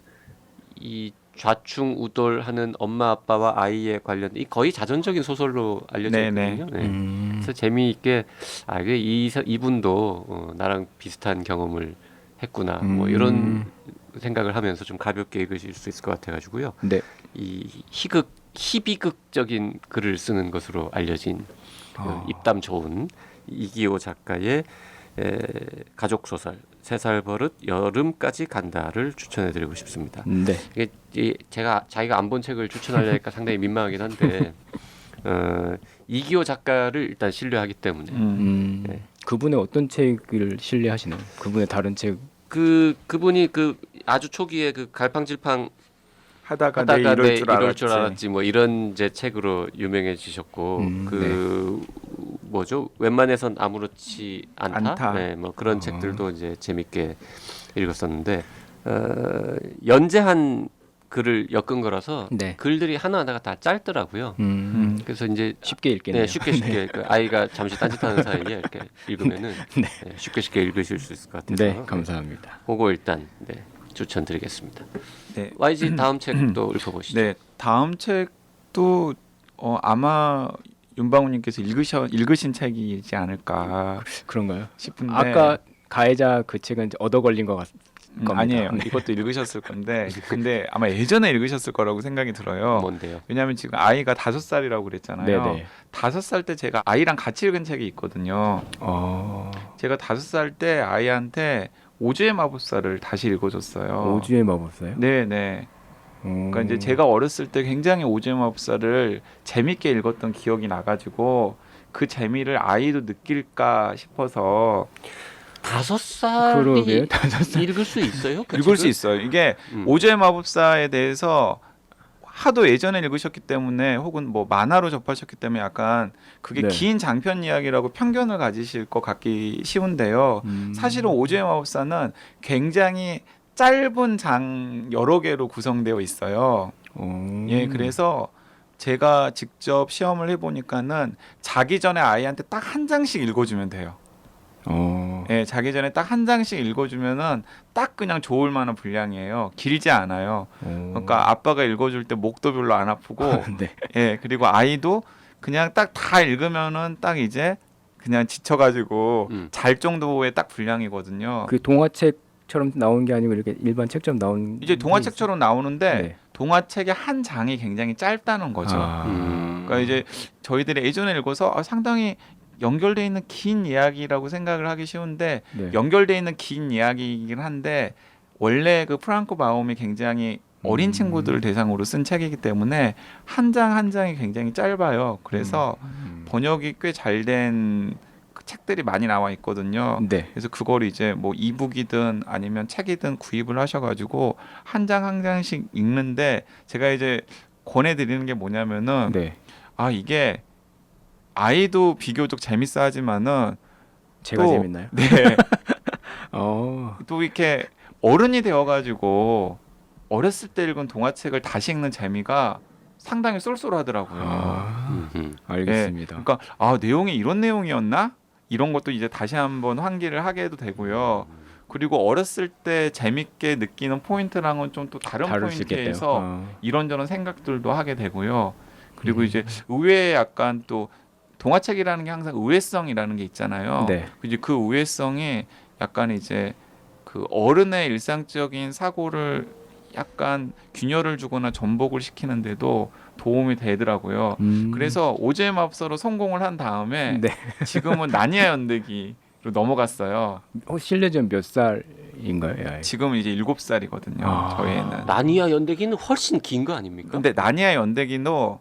[SPEAKER 2] 이 좌충우돌하는 엄마 아빠와 아이에 관련 이 거의 자전적인 소설로 알려져 있거든요. 네. 그래서 재미있게 이분도 나랑 비슷한 경험을 했구나 뭐 이런 생각을 하면서 좀 가볍게 읽으실 수 있을 것 같아가지고요.
[SPEAKER 1] 네.
[SPEAKER 2] 이 희비극적인 글을 쓰는 것으로 알려진 입담 좋은 이기호 작가의 가족 소설 3살 버릇 여름까지 간다를 추천해드리고 싶습니다.
[SPEAKER 1] 네.
[SPEAKER 2] 이게 자기가 안 본 책을 추천하려니까 상당히 민망하긴 한데 이기호 작가를 일단 신뢰하기 때문에 네.
[SPEAKER 1] 그분의 어떤 책을 신뢰하시나요? 그분의 다른 책.
[SPEAKER 2] 그분이 아주 초기에 갈팡질팡
[SPEAKER 3] 하다가
[SPEAKER 2] 내
[SPEAKER 3] 이럴
[SPEAKER 2] 줄 알았지 뭐 이런 제 책으로 유명해지셨고 뭐죠? 웬만해선 아무렇지 않다. 네, 뭐 그런 책들도 이제 재밌게 읽었었는데 연재한 글을 엮은 거라서 글들이 하나하나가 다 짧더라고요. 그래서 이제
[SPEAKER 1] 쉽게 읽겠네요.
[SPEAKER 2] 네, 쉽게 그 아이가 잠시 딴짓하는 사이에 이렇게 읽으면은 쉽게 읽으실 수 있을 것 같아서.
[SPEAKER 1] 네, 감사합니다.
[SPEAKER 2] 그거 일단 추천드리겠습니다.
[SPEAKER 3] 네.
[SPEAKER 2] YG 다음 책도 읽어보시죠.
[SPEAKER 3] 네, 다음 책도 아마 윤방우님께서 읽으신 책이지 않을까
[SPEAKER 1] 그런가요?
[SPEAKER 3] 싶은데
[SPEAKER 1] 아까 가해자 그 책은 얻어 걸린 것 겁니다.
[SPEAKER 3] 아니에요.
[SPEAKER 1] 네.
[SPEAKER 3] 이것도 읽으셨을 건데 근데 아마 예전에 읽으셨을 거라고 생각이 들어요.
[SPEAKER 2] 뭔데요?
[SPEAKER 3] 왜냐하면 지금 아이가 5살이라고 그랬잖아요.
[SPEAKER 1] 네네.
[SPEAKER 3] 5살 때 제가 아이랑 같이 읽은 책이 있거든요. 제가 5살 때 아이한테 오즈의 마법사를 다시 읽어줬어요.
[SPEAKER 1] 오주의 마법사요?
[SPEAKER 3] 네네. 그러니까 이제 제가 어렸을 때 굉장히 오즈의 마법사를 재밌게 읽었던 기억이 나가지고 그 재미를 아이도 느낄까 싶어서
[SPEAKER 2] 5살이
[SPEAKER 1] 그러게요. 5살.
[SPEAKER 2] 읽을 수 있어요? 그
[SPEAKER 3] 읽을 수
[SPEAKER 2] 책을?
[SPEAKER 3] 있어요. 이게
[SPEAKER 2] 음.
[SPEAKER 3] 오즈의 마법사에 대해서 하도 예전에 읽으셨기 때문에 혹은 뭐 만화로 접하셨기 때문에 약간 그게
[SPEAKER 1] 네.
[SPEAKER 3] 긴 장편 이야기라고 편견을 가지실 것 같기 쉬운데요. 사실은 오즈의 마법사는 굉장히 짧은 장 여러 개로 구성되어 있어요. 예, 그래서 제가 직접 시험을 해보니까는 자기 전에 아이한테 딱 한 장씩 읽어주면 돼요. 예, 자기 전에 딱 한 장씩 읽어주면은 딱 그냥 좋을 만한 분량이에요. 길지 않아요. 그러니까 아빠가 읽어줄 때 목도 별로 안 아프고,
[SPEAKER 1] 네.
[SPEAKER 3] 예, 그리고 아이도 그냥 딱 다 읽으면은 딱 이제 그냥 지쳐가지고 잘 정도의 딱 분량이거든요.
[SPEAKER 1] 그 동화책처럼 나오는 게 아니고 이렇게 일반 책처럼 나오는
[SPEAKER 3] 이제 동화책처럼 나오는데
[SPEAKER 1] 네.
[SPEAKER 3] 동화책의 한 장이 굉장히 짧다는 거죠. 그러니까 이제 저희들이 예전에 읽어서 상당히 연결돼 있는 긴 이야기라고 생각을 하기 쉬운데
[SPEAKER 1] 네.
[SPEAKER 3] 연결돼 있는 긴 이야기이긴 한데 원래 그 프랑코 바움이 굉장히 어린 친구들을 대상으로 쓴 책이기 때문에 한 장 한 장이 굉장히 짧아요. 그래서 번역이 꽤 잘 된 책들이 많이 나와 있거든요.
[SPEAKER 1] 네.
[SPEAKER 3] 그래서 그걸 이제 뭐 이북이든 아니면 책이든 구입을 하셔가지고 한 장 한 장씩 읽는데 제가 이제 권해드리는 게 뭐냐면은
[SPEAKER 1] 네.
[SPEAKER 3] 아 이게 아이도 비교적 재밌어 하지만은
[SPEAKER 1] 제가
[SPEAKER 3] 또,
[SPEAKER 1] 재밌나요?
[SPEAKER 3] 네.
[SPEAKER 1] 어.
[SPEAKER 3] 또 이렇게 어른이 되어가지고 어렸을 때 읽은 동화책을 다시 읽는 재미가 상당히 쏠쏠하더라고요.
[SPEAKER 1] 알겠습니다.
[SPEAKER 3] 그러니까 아 내용이 이런 내용이었나? 이런 것도 이제 다시 한번 환기를 하게 해도 되고요. 그리고 어렸을 때 재밌게 느끼는 포인트랑은 좀 또 다른
[SPEAKER 1] 다를 수 있겠대요.
[SPEAKER 3] 포인트에서 이런저런 생각들도 하게 되고요. 그리고 이제 의외의 약간 또 동화책이라는 게 항상 의외성이라는 게 있잖아요.
[SPEAKER 1] 네.
[SPEAKER 3] 이제 그 의외성이 약간 이제 그 어른의 일상적인 사고를 약간 균열을 주거나 전복을 시키는데도 도움이 되더라고요. 그래서 오즈의 마법사로 성공을 한 다음에
[SPEAKER 1] 네.
[SPEAKER 3] 지금은 나니아 연대기로 넘어갔어요.
[SPEAKER 1] 실례전 몇 살인가요? 아이?
[SPEAKER 3] 지금은 이제 7살이거든요.
[SPEAKER 1] 아.
[SPEAKER 3] 저희 애는.
[SPEAKER 2] 나니아 연대기는 훨씬 긴 거 아닙니까?
[SPEAKER 3] 근데 나니아 연대기도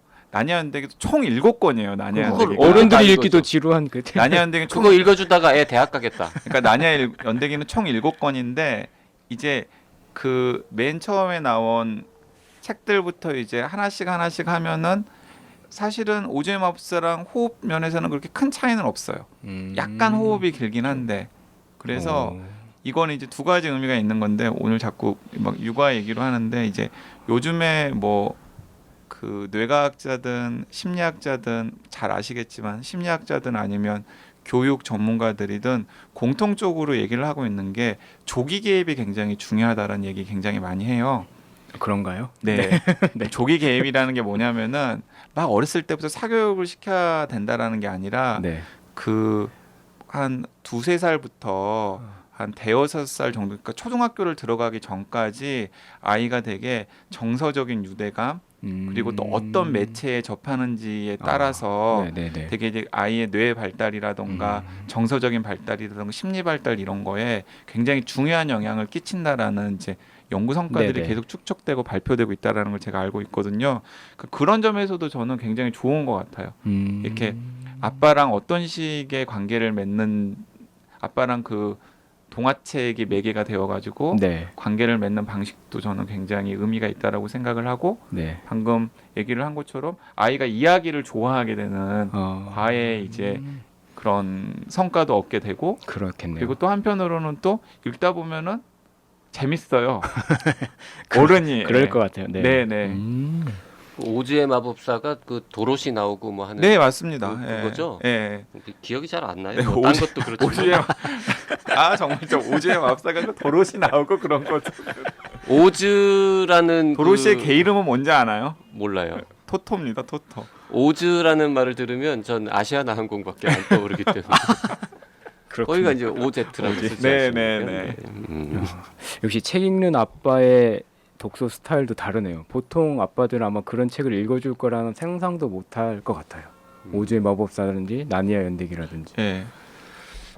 [SPEAKER 3] 총 7권이에요. 나니아
[SPEAKER 2] 그걸
[SPEAKER 3] 연대기가.
[SPEAKER 2] 다
[SPEAKER 1] 어른들이
[SPEAKER 2] 읽어줘.
[SPEAKER 1] 읽기도 지루한 그
[SPEAKER 3] 나니아 연대기는
[SPEAKER 2] 그거 읽어주다가 애 대학 가겠다.
[SPEAKER 3] 그러니까 나니아 연대기는 총 7권인데 이제 그 맨 처음에 나온 책들부터 이제 하나씩 하면은 사실은 오즈의 마법사랑 호흡 면에서는 그렇게 큰 차이는 없어요. 약간 호흡이 길긴 한데 그래서 이거는 이제 두 가지 의미가 있는 건데 오늘 자꾸 막 육아 얘기로 하는데 이제 요즘에 뭐 그 뇌과학자든 심리학자든 잘 아시겠지만 심리학자든 아니면 교육 전문가들이든 공통적으로 얘기를 하고 있는 게 조기 개입이 굉장히 중요하다라는 얘기 굉장히 많이 해요.
[SPEAKER 1] 그런가요?
[SPEAKER 3] 네. 조기 개입이라는 게 뭐냐면은 막 어렸을 때부터 사교육을 시켜야 된다라는 게 아니라
[SPEAKER 1] 네.
[SPEAKER 3] 그 한 2-3살부터 한 대여섯 살 정도, 그러니까 초등학교를 들어가기 전까지 아이가 되게 정서적인 유대감 그리고 또 어떤 매체에 접하는지에 따라서
[SPEAKER 1] 네네네.
[SPEAKER 3] 되게 이제 아이의 뇌 발달이라던가 정서적인 발달이라던가 심리 발달 이런 거에 굉장히 중요한 영향을 끼친다라는 이제 연구 성과들이
[SPEAKER 1] 네네.
[SPEAKER 3] 계속 축적되고 발표되고 있다라는 걸 제가 알고 있거든요. 그런 점에서도 저는 굉장히 좋은 것 같아요. 이렇게 아빠랑 어떤 식의 관계를 맺는 아빠랑 그 동화책이 매개가 되어가지고
[SPEAKER 1] 네.
[SPEAKER 3] 관계를 맺는 방식도 저는 굉장히 의미가 있다라고 생각을 하고
[SPEAKER 1] 네.
[SPEAKER 3] 방금 얘기를 한 것처럼 아이가 이야기를 좋아하게 되는 과외 이제 그런 성과도 얻게 되고
[SPEAKER 1] 그렇겠네요.
[SPEAKER 3] 그리고 또 한편으로는 또 읽다 보면은 재밌어요. 어른이
[SPEAKER 1] 그럴 것 같아요. 네.
[SPEAKER 3] 네네.
[SPEAKER 2] 오즈의 마법사가 그 도로시 나오고 뭐 하는
[SPEAKER 3] 네 맞습니다.
[SPEAKER 2] 그거죠?
[SPEAKER 3] 예.
[SPEAKER 2] 기억이 잘 안 나요.
[SPEAKER 3] 네,
[SPEAKER 2] 뭐 딴 것도 그렇지만
[SPEAKER 3] 오즈의 아 정말 저 오즈의 마법사가 그 도로시 나오고 그런 거죠.
[SPEAKER 2] 오즈라는
[SPEAKER 3] 도로시의 개 이름은 뭔지 아나요?
[SPEAKER 2] 몰라요.
[SPEAKER 3] 토토입니다. 토토.
[SPEAKER 2] 오즈라는 말을 들으면 전 아시아나 항공밖에 안 떠오르기 때문에 거기가 이제 오제트라고 쓰지
[SPEAKER 3] 네,
[SPEAKER 2] 않습니까?
[SPEAKER 3] 네, 네.
[SPEAKER 1] 역시 책 읽는 아빠의 독서 스타일도 다르네요. 보통 아빠들은 아마 그런 책을 읽어줄 거라는 상상도 못할 것 같아요. 오즈의 마법사라든지 나니아 연대기라든지.
[SPEAKER 3] 예.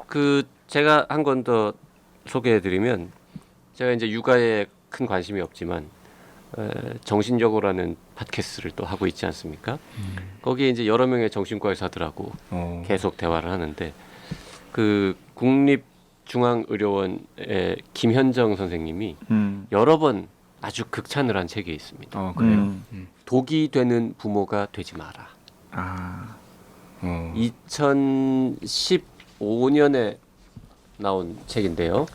[SPEAKER 2] 그 제가 한 권 더 소개해드리면 제가 이제 육아에 큰 관심이 없지만 정신적으로 하는 팟캐스트를 또 하고 있지 않습니까? 거기에 이제 여러 명의 정신과 의사들하고 계속 대화를 하는데 그 국립중앙의료원의 김현정 선생님이 여러 번 아주 극찬을 한 책이 있습니다.
[SPEAKER 1] 그래요.
[SPEAKER 2] 독이 되는 부모가 되지 마라.
[SPEAKER 3] 아.
[SPEAKER 2] 2015년에 나온 책인데요.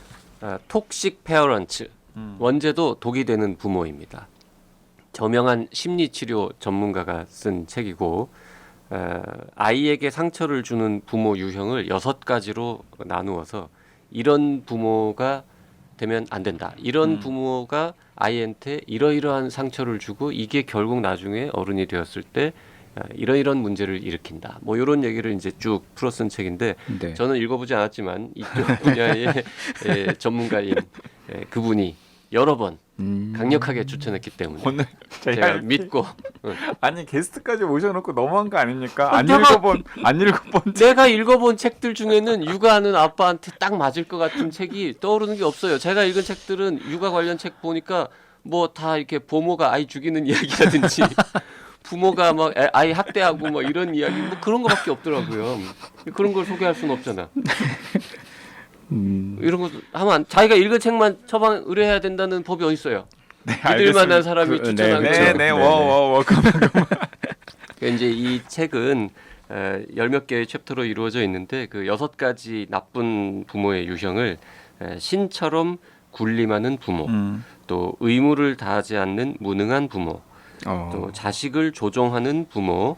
[SPEAKER 2] 톡식 페어런츠. 원제도 독이 되는 부모입니다. 저명한 심리치료 전문가가 쓴 책이고 아이에게 상처를 주는 부모 유형을 6가지로 나누어서 이런 부모가 되면 안 된다. 이런 부모가 아이한테 이러이러한 상처를 주고 이게 결국 나중에 어른이 되었을 때 이런 문제를 일으킨다. 뭐 이런 얘기를 이제 쭉 풀어 쓴 책인데
[SPEAKER 1] 네.
[SPEAKER 2] 저는 읽어보지 않았지만 이쪽 분야의 전문가인 그분이 여러 번 강력하게 추천했기 때문에
[SPEAKER 3] 오늘
[SPEAKER 2] 제가 믿고
[SPEAKER 3] 아니 게스트까지 모셔놓고 너무한 거 아닙니까? 안
[SPEAKER 2] 내가-
[SPEAKER 3] 읽어본
[SPEAKER 2] 내가 읽어본 책들 중에는 육아하는 아빠한테 딱 맞을 것 같은 책이 떠오르는 게 없어요. 제가 읽은 책들은 육아 관련 책 보니까 뭐 다 이렇게 부모가 아이 죽이는 이야기라든지 부모가 막 아이 학대하고 뭐 이런 이야기 뭐 그런 거밖에 없더라고요. 그런 걸 소개할 수는 없잖아. 이런 거 하면 자기가 읽은 책만 처방 의뢰해야 된다는 법이 어디 있어요? 믿을 만한 사람이 추천한
[SPEAKER 1] 네,
[SPEAKER 2] 거죠.
[SPEAKER 3] 네네 워워워
[SPEAKER 2] 그러니까 이제 이 책은 10몇 개의 챕터로 이루어져 있는데 그 6가지 나쁜 부모의 유형을 신처럼 군림하는 부모, 또 의무를 다하지 않는 무능한 부모, 또 자식을 조종하는 부모,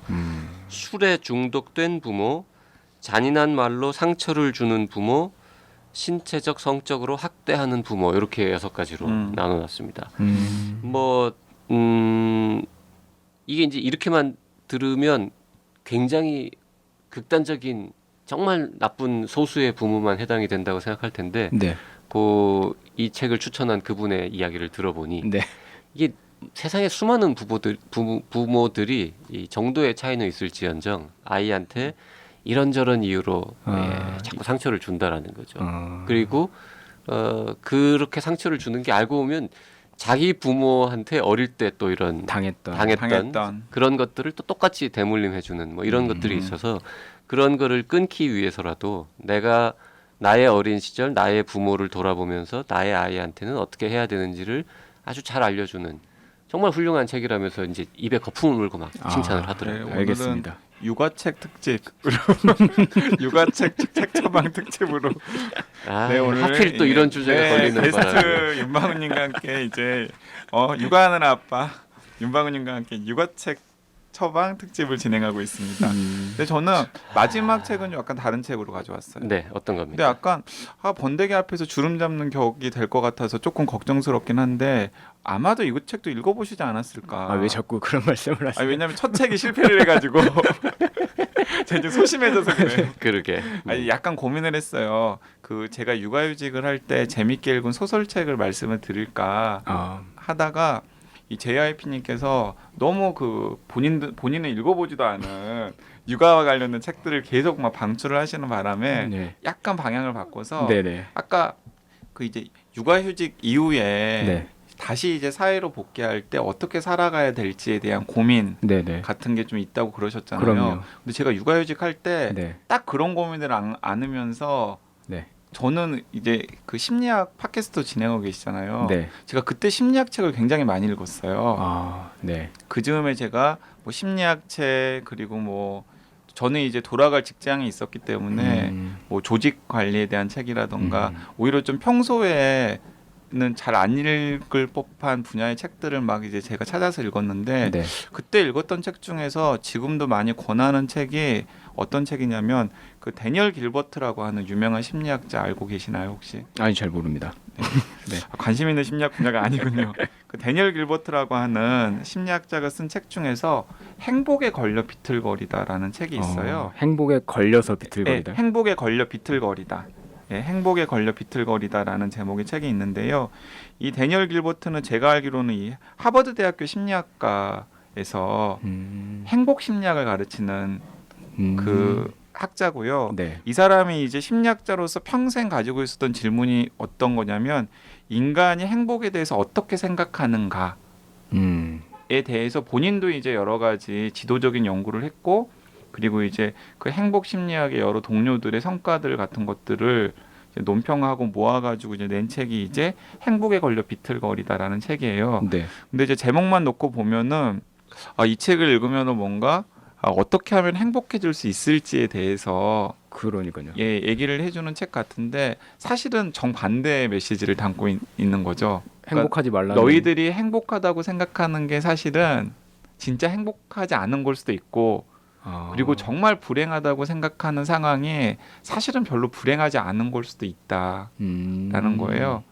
[SPEAKER 2] 술에 중독된 부모, 잔인한 말로 상처를 주는 부모, 신체적 성적으로 학대하는 부모 이렇게 6가지로 나눠놨습니다. 뭐 이게 이제 이렇게만 들으면 굉장히 극단적인 정말 나쁜 소수의 부모만 해당이 된다고 생각할 텐데
[SPEAKER 1] 네.
[SPEAKER 2] 이 책을 추천한 그분의 이야기를 들어보니
[SPEAKER 1] 네.
[SPEAKER 2] 이게 세상에 수많은 부모들이 이 정도의 차이는 있을지언정 아이한테 이런저런 이유로 자꾸 상처를 준다라는 거죠. 그리고 그렇게 상처를 주는 게 알고 보면 자기 부모한테 어릴 때 또 이런 당했던 그런 것들을 또 똑같이 대물림해주는 뭐 이런 것들이 있어서 그런 거를 끊기 위해서라도 내가 나의 어린 시절 나의 부모를 돌아보면서 나의 아이한테는 어떻게 해야 되는지를 아주 잘 알려주는 정말 훌륭한 책이라면서 이제 입에 거품을 물고 막 칭찬을 하더라고요.
[SPEAKER 3] 네,
[SPEAKER 1] 알겠습니다.
[SPEAKER 3] 육아책 특집으로 육아책 책 처방 특집으로 네, 오늘
[SPEAKER 2] 하필 또 이런 주제가 걸리는
[SPEAKER 3] 게스트
[SPEAKER 2] 바람에
[SPEAKER 3] 윤방훈님과 함께 이제 육아하는 아빠 윤방훈님과 함께 육아책 처방 특집을 진행하고 있습니다. 근데 저는 마지막 책은 약간 다른 책으로 가져왔어요.
[SPEAKER 2] 네, 어떤
[SPEAKER 3] 근데
[SPEAKER 2] 겁니까?
[SPEAKER 3] 약간 번데기 앞에서 주름 잡는 격이 될 것 같아서 조금 걱정스럽긴 한데 아마도 이 책도 읽어보시지 않았을까.
[SPEAKER 1] 왜 자꾸 그런 말씀을 하세요?
[SPEAKER 3] 왜냐면 첫 책이 실패를 해가지고 제가 이제 소심해져서 그래요.
[SPEAKER 2] 그러게.
[SPEAKER 3] 아니 약간 고민을 했어요. 그 제가 육아휴직을 할 때 재밌게 읽은 소설책을 말씀을 드릴까 하다가 이 JYP님께서 너무 그 본인은 읽어보지도 않은 육아와 관련된 책들을 계속 막 방출을 하시는 바람에
[SPEAKER 1] 네.
[SPEAKER 3] 약간 방향을 바꿔서
[SPEAKER 1] 네네.
[SPEAKER 3] 아까 그 이제 육아휴직 이후에
[SPEAKER 1] 네.
[SPEAKER 3] 다시 이제 사회로 복귀할 때 어떻게 살아가야 될지에 대한 고민
[SPEAKER 1] 네네.
[SPEAKER 3] 같은 게 좀 있다고 그러셨잖아요.
[SPEAKER 1] 그럼요.
[SPEAKER 3] 근데 제가 육아휴직 할 때 딱
[SPEAKER 1] 네.
[SPEAKER 3] 그런 고민을 안으면서
[SPEAKER 1] 네.
[SPEAKER 3] 저는 이제 그 심리학 팟캐스트 진행하고 계시잖아요.
[SPEAKER 1] 네.
[SPEAKER 3] 제가 그때 심리학 책을 굉장히 많이 읽었어요.
[SPEAKER 1] 네.
[SPEAKER 3] 그 즈음에 제가 뭐 심리학 책 그리고 뭐 저는 이제 돌아갈 직장에 있었기 때문에 뭐 조직 관리에 대한 책이라던가 오히려 좀 평소에는 잘 안 읽을 법한 분야의 책들을 막 이제 제가 찾아서 읽었는데
[SPEAKER 1] 네.
[SPEAKER 3] 그때 읽었던 책 중에서 지금도 많이 권하는 책이 어떤 책이냐면 그 데니얼 길버트라고 하는 유명한 심리학자 알고 계시나요 혹시?
[SPEAKER 1] 아니 잘 모릅니다. 네.
[SPEAKER 3] 관심 있는 심리학 분야가 아니군요. 그 데니얼 길버트라고 하는 심리학자가 쓴 책 중에서 행복에 걸려 비틀거리다라는 책이 있어요.
[SPEAKER 1] 행복에 걸려서 비틀거리다.
[SPEAKER 3] 네, 행복에 걸려 비틀거리다. 예, 행복에 걸려 비틀거리다라는 제목의 책이 있는데요. 이 데니얼 길버트는 제가 알기로는 이 하버드 대학교 심리학과에서 행복 심리학을 가르치는 그 학자고요.
[SPEAKER 1] 네.
[SPEAKER 3] 이 사람이 이제 심리학자로서 평생 가지고 있었던 질문이 어떤 거냐면 인간이 행복에 대해서 어떻게 생각하는가에 대해서 본인도 이제 여러 가지 지도적인 연구를 했고 그리고 이제 그 행복 심리학의 여러 동료들의 성과들 같은 것들을 이제 논평하고 모아가지고 이제 낸 책이 이제 행복에 걸려 비틀거리다라는 책이에요.
[SPEAKER 1] 네.
[SPEAKER 3] 근데 이제 제목만 놓고 보면은 이 책을 읽으면은 뭔가 어떻게 하면 행복해질 수 있을지에 대해서
[SPEAKER 1] 그러니까요.
[SPEAKER 3] 예, 얘기를 해주는 책 같은데 사실은 정반대의 메시지를 담고 있는 거죠.
[SPEAKER 1] 행복하지 말라는.
[SPEAKER 3] 너희들이 행복하다고 생각하는 게 사실은 진짜 행복하지 않은 걸 수도 있고 그리고 정말 불행하다고 생각하는 상황이 사실은 별로 불행하지 않은 걸 수도 있다라는 거예요.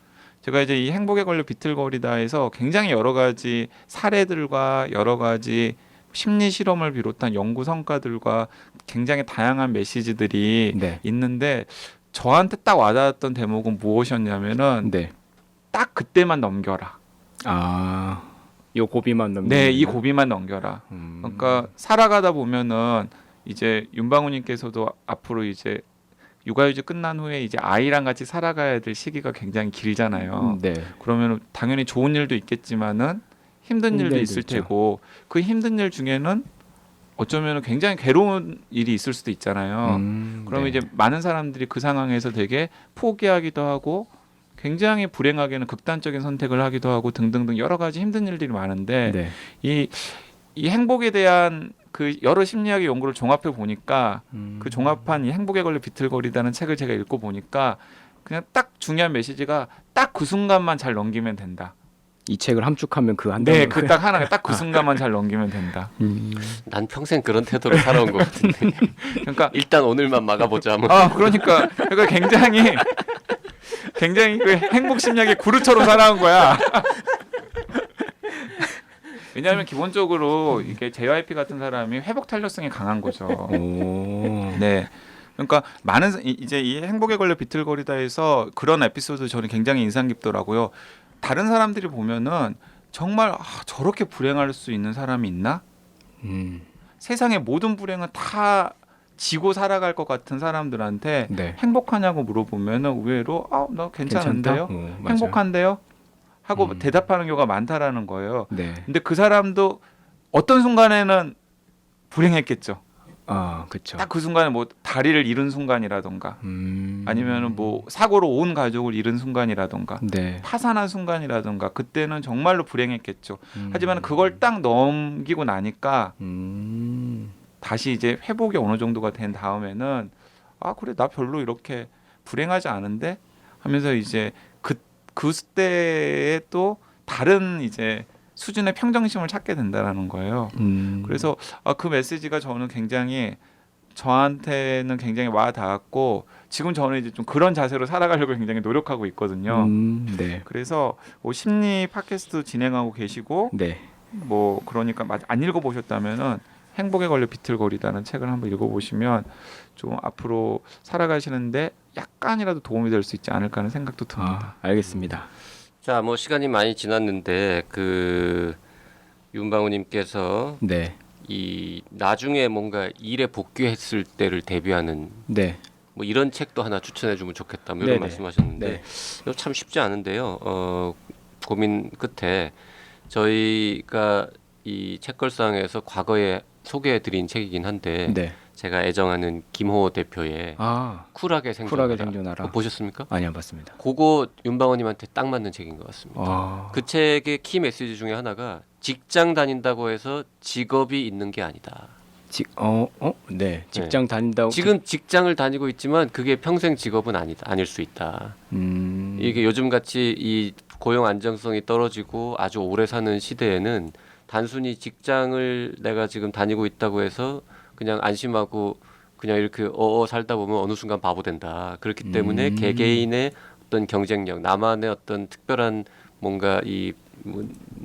[SPEAKER 3] 제가 이제 이 행복에 걸려 비틀거리다에서 굉장히 여러 가지 사례들과 여러 가지 심리 실험을 비롯한 연구 성과들과 굉장히 다양한 메시지들이
[SPEAKER 1] 네.
[SPEAKER 3] 있는데 저한테 딱 와닿았던 대목은 무엇이었냐면은
[SPEAKER 1] 네.
[SPEAKER 3] 딱 그때만 넘겨라.
[SPEAKER 1] 요 고비만 넘기면.
[SPEAKER 3] 네, 이 고비만 넘겨라. 그러니까 살아가다 보면은 이제 윤방우님께서도 앞으로 이제 육아휴직 끝난 후에 이제 아이랑 같이 살아가야 될 시기가 굉장히 길잖아요.
[SPEAKER 1] 네.
[SPEAKER 3] 그러면 당연히 좋은 일도 있겠지만은 힘든 일도 있을
[SPEAKER 1] 있죠.
[SPEAKER 3] 테고 그 힘든 일 중에는 어쩌면 굉장히 괴로운 일이 있을 수도 있잖아요. 그러면
[SPEAKER 1] 네.
[SPEAKER 3] 이제 많은 사람들이 그 상황에서 되게 포기하기도 하고 굉장히 불행하게는 극단적인 선택을 하기도 하고 등등등 여러 가지 힘든 일들이 많은데
[SPEAKER 1] 네.
[SPEAKER 3] 이 행복에 대한 그 여러 심리학의 연구를 종합해 보니까 그 종합한 이 행복에 걸려 비틀거리다는 책을 제가 읽고 보니까 그냥 딱 중요한 메시지가 딱 그 순간만 잘 넘기면 된다.
[SPEAKER 1] 이 책을 함축하면 그 한
[SPEAKER 3] 네,
[SPEAKER 1] 단어.
[SPEAKER 3] 그 딱 하나, 딱 그 순간만 잘 넘기면 된다.
[SPEAKER 2] 난 평생 그런 태도로 살아온 것 같은데.
[SPEAKER 3] 그러니까
[SPEAKER 2] 일단 오늘만 막아보자. 뭐.
[SPEAKER 3] 그러니까 굉장히 그 행복 심리학의 구루처럼 살아온 거야. 왜냐하면 기본적으로 이게 JYP 같은 사람이 회복 탄력성이 강한 거죠. 네. 그러니까 이제 이 행복에 걸려 비틀거리다에서 그런 에피소드 저는 굉장히 인상 깊더라고요. 다른 사람들이 보면은 정말 저렇게 불행할 수 있는 사람이 있나? 세상의 모든 불행은 다 지고 살아갈 것 같은 사람들한테
[SPEAKER 1] 네.
[SPEAKER 3] 행복하냐고 물어보면은 의외로 나 괜찮은데요?
[SPEAKER 1] 맞아요.
[SPEAKER 3] 행복한데요? 하고 대답하는 경우가 많다라는 거예요.
[SPEAKER 1] 네.
[SPEAKER 3] 근데 그 사람도 어떤 순간에는 불행했겠죠.
[SPEAKER 1] 그렇죠.
[SPEAKER 3] 딱 그 순간에 뭐 다리를 잃은 순간이라던가 아니면은 뭐 사고로 온 가족을 잃은 순간이라던가
[SPEAKER 1] 네.
[SPEAKER 3] 파산한 순간이라던가 그때는 정말로 불행했겠죠. 하지만 그걸 딱 넘기고 나니까 다시 이제 회복이 어느 정도가 된 다음에는 그래 나 별로 이렇게 불행하지 않은데 하면서 이제 그때에 또 다른 이제 수준의 평정심을 찾게 된다라는 거예요. 그래서 그 메시지가 저한테는 굉장히 와 닿았고 지금 저는 이제 좀 그런 자세로 살아가려고 굉장히 노력하고 있거든요.
[SPEAKER 1] 네.
[SPEAKER 3] 그래서 뭐 심리 팟캐스트 진행하고 계시고
[SPEAKER 1] 네.
[SPEAKER 3] 뭐 그러니까 안 읽어보셨다면은 행복에 걸려 비틀거리다는 책을 한번 읽어보시면 좀 앞으로 살아가시는데 약간이라도 도움이 될 수 있지 않을까 하는 생각도 듭니다.
[SPEAKER 1] 알겠습니다.
[SPEAKER 2] 자, 뭐 시간이 많이 지났는데 그 윤방우님께서
[SPEAKER 1] 네.
[SPEAKER 2] 이 나중에 뭔가 일에 복귀했을 때를 대비하는
[SPEAKER 1] 네.
[SPEAKER 2] 뭐 이런 책도 하나 추천해주면 좋겠다 뭐
[SPEAKER 1] 네네.
[SPEAKER 2] 이런 말씀하셨는데
[SPEAKER 1] 네.
[SPEAKER 2] 이거 참 쉽지 않은데요. 고민 끝에 저희가 이 책걸상에서 과거에 소개해드린 책이긴 한데
[SPEAKER 1] 네.
[SPEAKER 2] 제가 애정하는 김호 대표의 쿨하게 생존하라.
[SPEAKER 1] 쿨하게 생존하라.
[SPEAKER 2] 그거 보셨습니까?
[SPEAKER 1] 아니 안 봤습니다.
[SPEAKER 2] 그거 윤방원님한테 딱 맞는 책인 것 같습니다. 그 책의 키 메시지 중에 하나가 직장 다닌다고 해서 직업이 있는 게 아니다.
[SPEAKER 1] 네. 직장 다닌다고
[SPEAKER 2] 지금 직장을 다니고 있지만 그게 평생 직업은 아닐 수 있다. 이게 요즘 같이 이 고용 안정성이 떨어지고 아주 오래 사는 시대에는 단순히 직장을 내가 지금 다니고 있다고 해서 그냥 안심하고 그냥 이렇게 살다 보면 어느 순간 바보 된다. 그렇기 때문에 개개인의 어떤 경쟁력, 나만의 어떤 특별한 뭔가 이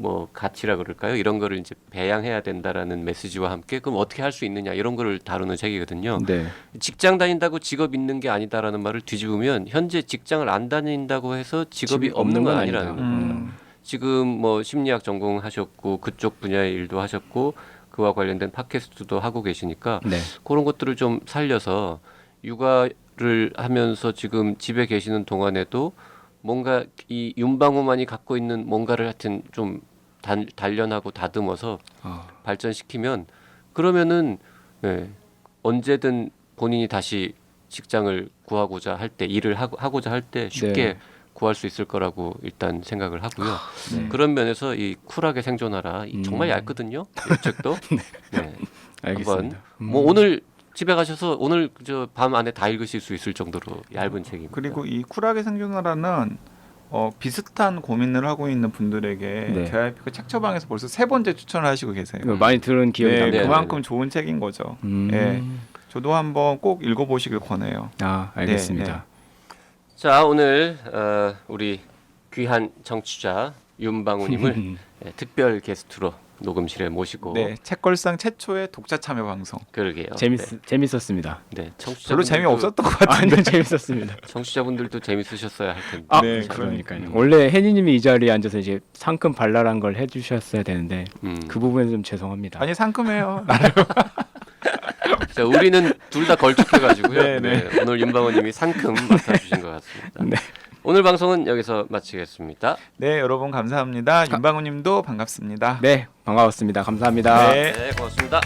[SPEAKER 2] 뭐 가치라 그럴까요? 이런 거를 이제 배양해야 된다라는 메시지와 함께 그럼 어떻게 할 수 있느냐 이런 거를 다루는 책이거든요.
[SPEAKER 1] 네.
[SPEAKER 2] 직장 다닌다고 직업 있는 게 아니다라는 말을 뒤집으면 현재 직장을 안 다닌다고 해서 직업이 없는 건 아니라는
[SPEAKER 1] 아니다.
[SPEAKER 2] 겁니다. 지금 뭐 심리학 전공하셨고 그쪽 분야의 일도 하셨고 그와 관련된 팟캐스트도 하고 계시니까
[SPEAKER 1] 네.
[SPEAKER 2] 그런 것들을 좀 살려서 육아를 하면서 지금 집에 계시는 동안에도 뭔가 이 윤방호만이 갖고 있는 뭔가를 하여튼 좀 단련하고 다듬어서 발전시키면 그러면은 언제든 본인이 다시 직장을 구하고자 할 때 일을 하고자 할 때 쉽게
[SPEAKER 1] 네.
[SPEAKER 2] 구할 수 있을 거라고 일단 생각을 하고요.
[SPEAKER 1] 네.
[SPEAKER 2] 그런 면에서 이 쿨하게 생존하라 정말 얇거든요. 이 책도. 네.
[SPEAKER 1] 알겠습니다.
[SPEAKER 2] 한번 뭐 오늘 집에 가셔서 오늘 저 밤 안에 다 읽으실 수 있을 정도로 얇은 책입니다.
[SPEAKER 3] 그리고 이 쿨하게 생존하라는 비슷한 고민을 하고 있는 분들에게
[SPEAKER 1] 네.
[SPEAKER 3] JYP가 책 처방에서 벌써 3번째 추천을 하시고 계세요.
[SPEAKER 1] 이거 많이 들은 기억이
[SPEAKER 3] 네,
[SPEAKER 1] 납니다.
[SPEAKER 3] 그만큼 좋은 책인 거죠. 예. 저도 한번 꼭 읽어보시길 권해요.
[SPEAKER 1] 아, 알겠습니다.
[SPEAKER 2] 자 오늘 우리 귀한 청취자 윤방우님을 특별 게스트로 녹음실에 모시고
[SPEAKER 3] 네, 책걸상 최초의 독자 참여 방송.
[SPEAKER 2] 그러게요.
[SPEAKER 1] 재밌었습니다.
[SPEAKER 2] 네,
[SPEAKER 3] 별로 재미 없었던 것 같은데.
[SPEAKER 1] 완전 재밌었습니다.
[SPEAKER 2] 청취자분들도 재밌으셨어야 할 텐데.
[SPEAKER 1] 아,
[SPEAKER 3] 네,
[SPEAKER 1] 그러니까요. 원래 혜니님이 이 자리에 앉아서 이제 상큼 발랄한 걸 해주셨어야 되는데 그 부분에 좀 죄송합니다.
[SPEAKER 3] 아니 상큼해요.
[SPEAKER 2] 자, 우리는 둘 다 걸쭉해가지고요.
[SPEAKER 3] 네, 네.
[SPEAKER 2] 네, 오늘 윤방우님이 상큼 맡아주신 것 같습니다.
[SPEAKER 1] 네.
[SPEAKER 2] 오늘 방송은 여기서 마치겠습니다.
[SPEAKER 3] 네, 여러분 감사합니다. 윤방우님도 반갑습니다.
[SPEAKER 1] 네, 반가웠습니다. 감사합니다.
[SPEAKER 3] 네.
[SPEAKER 2] 네, 고맙습니다.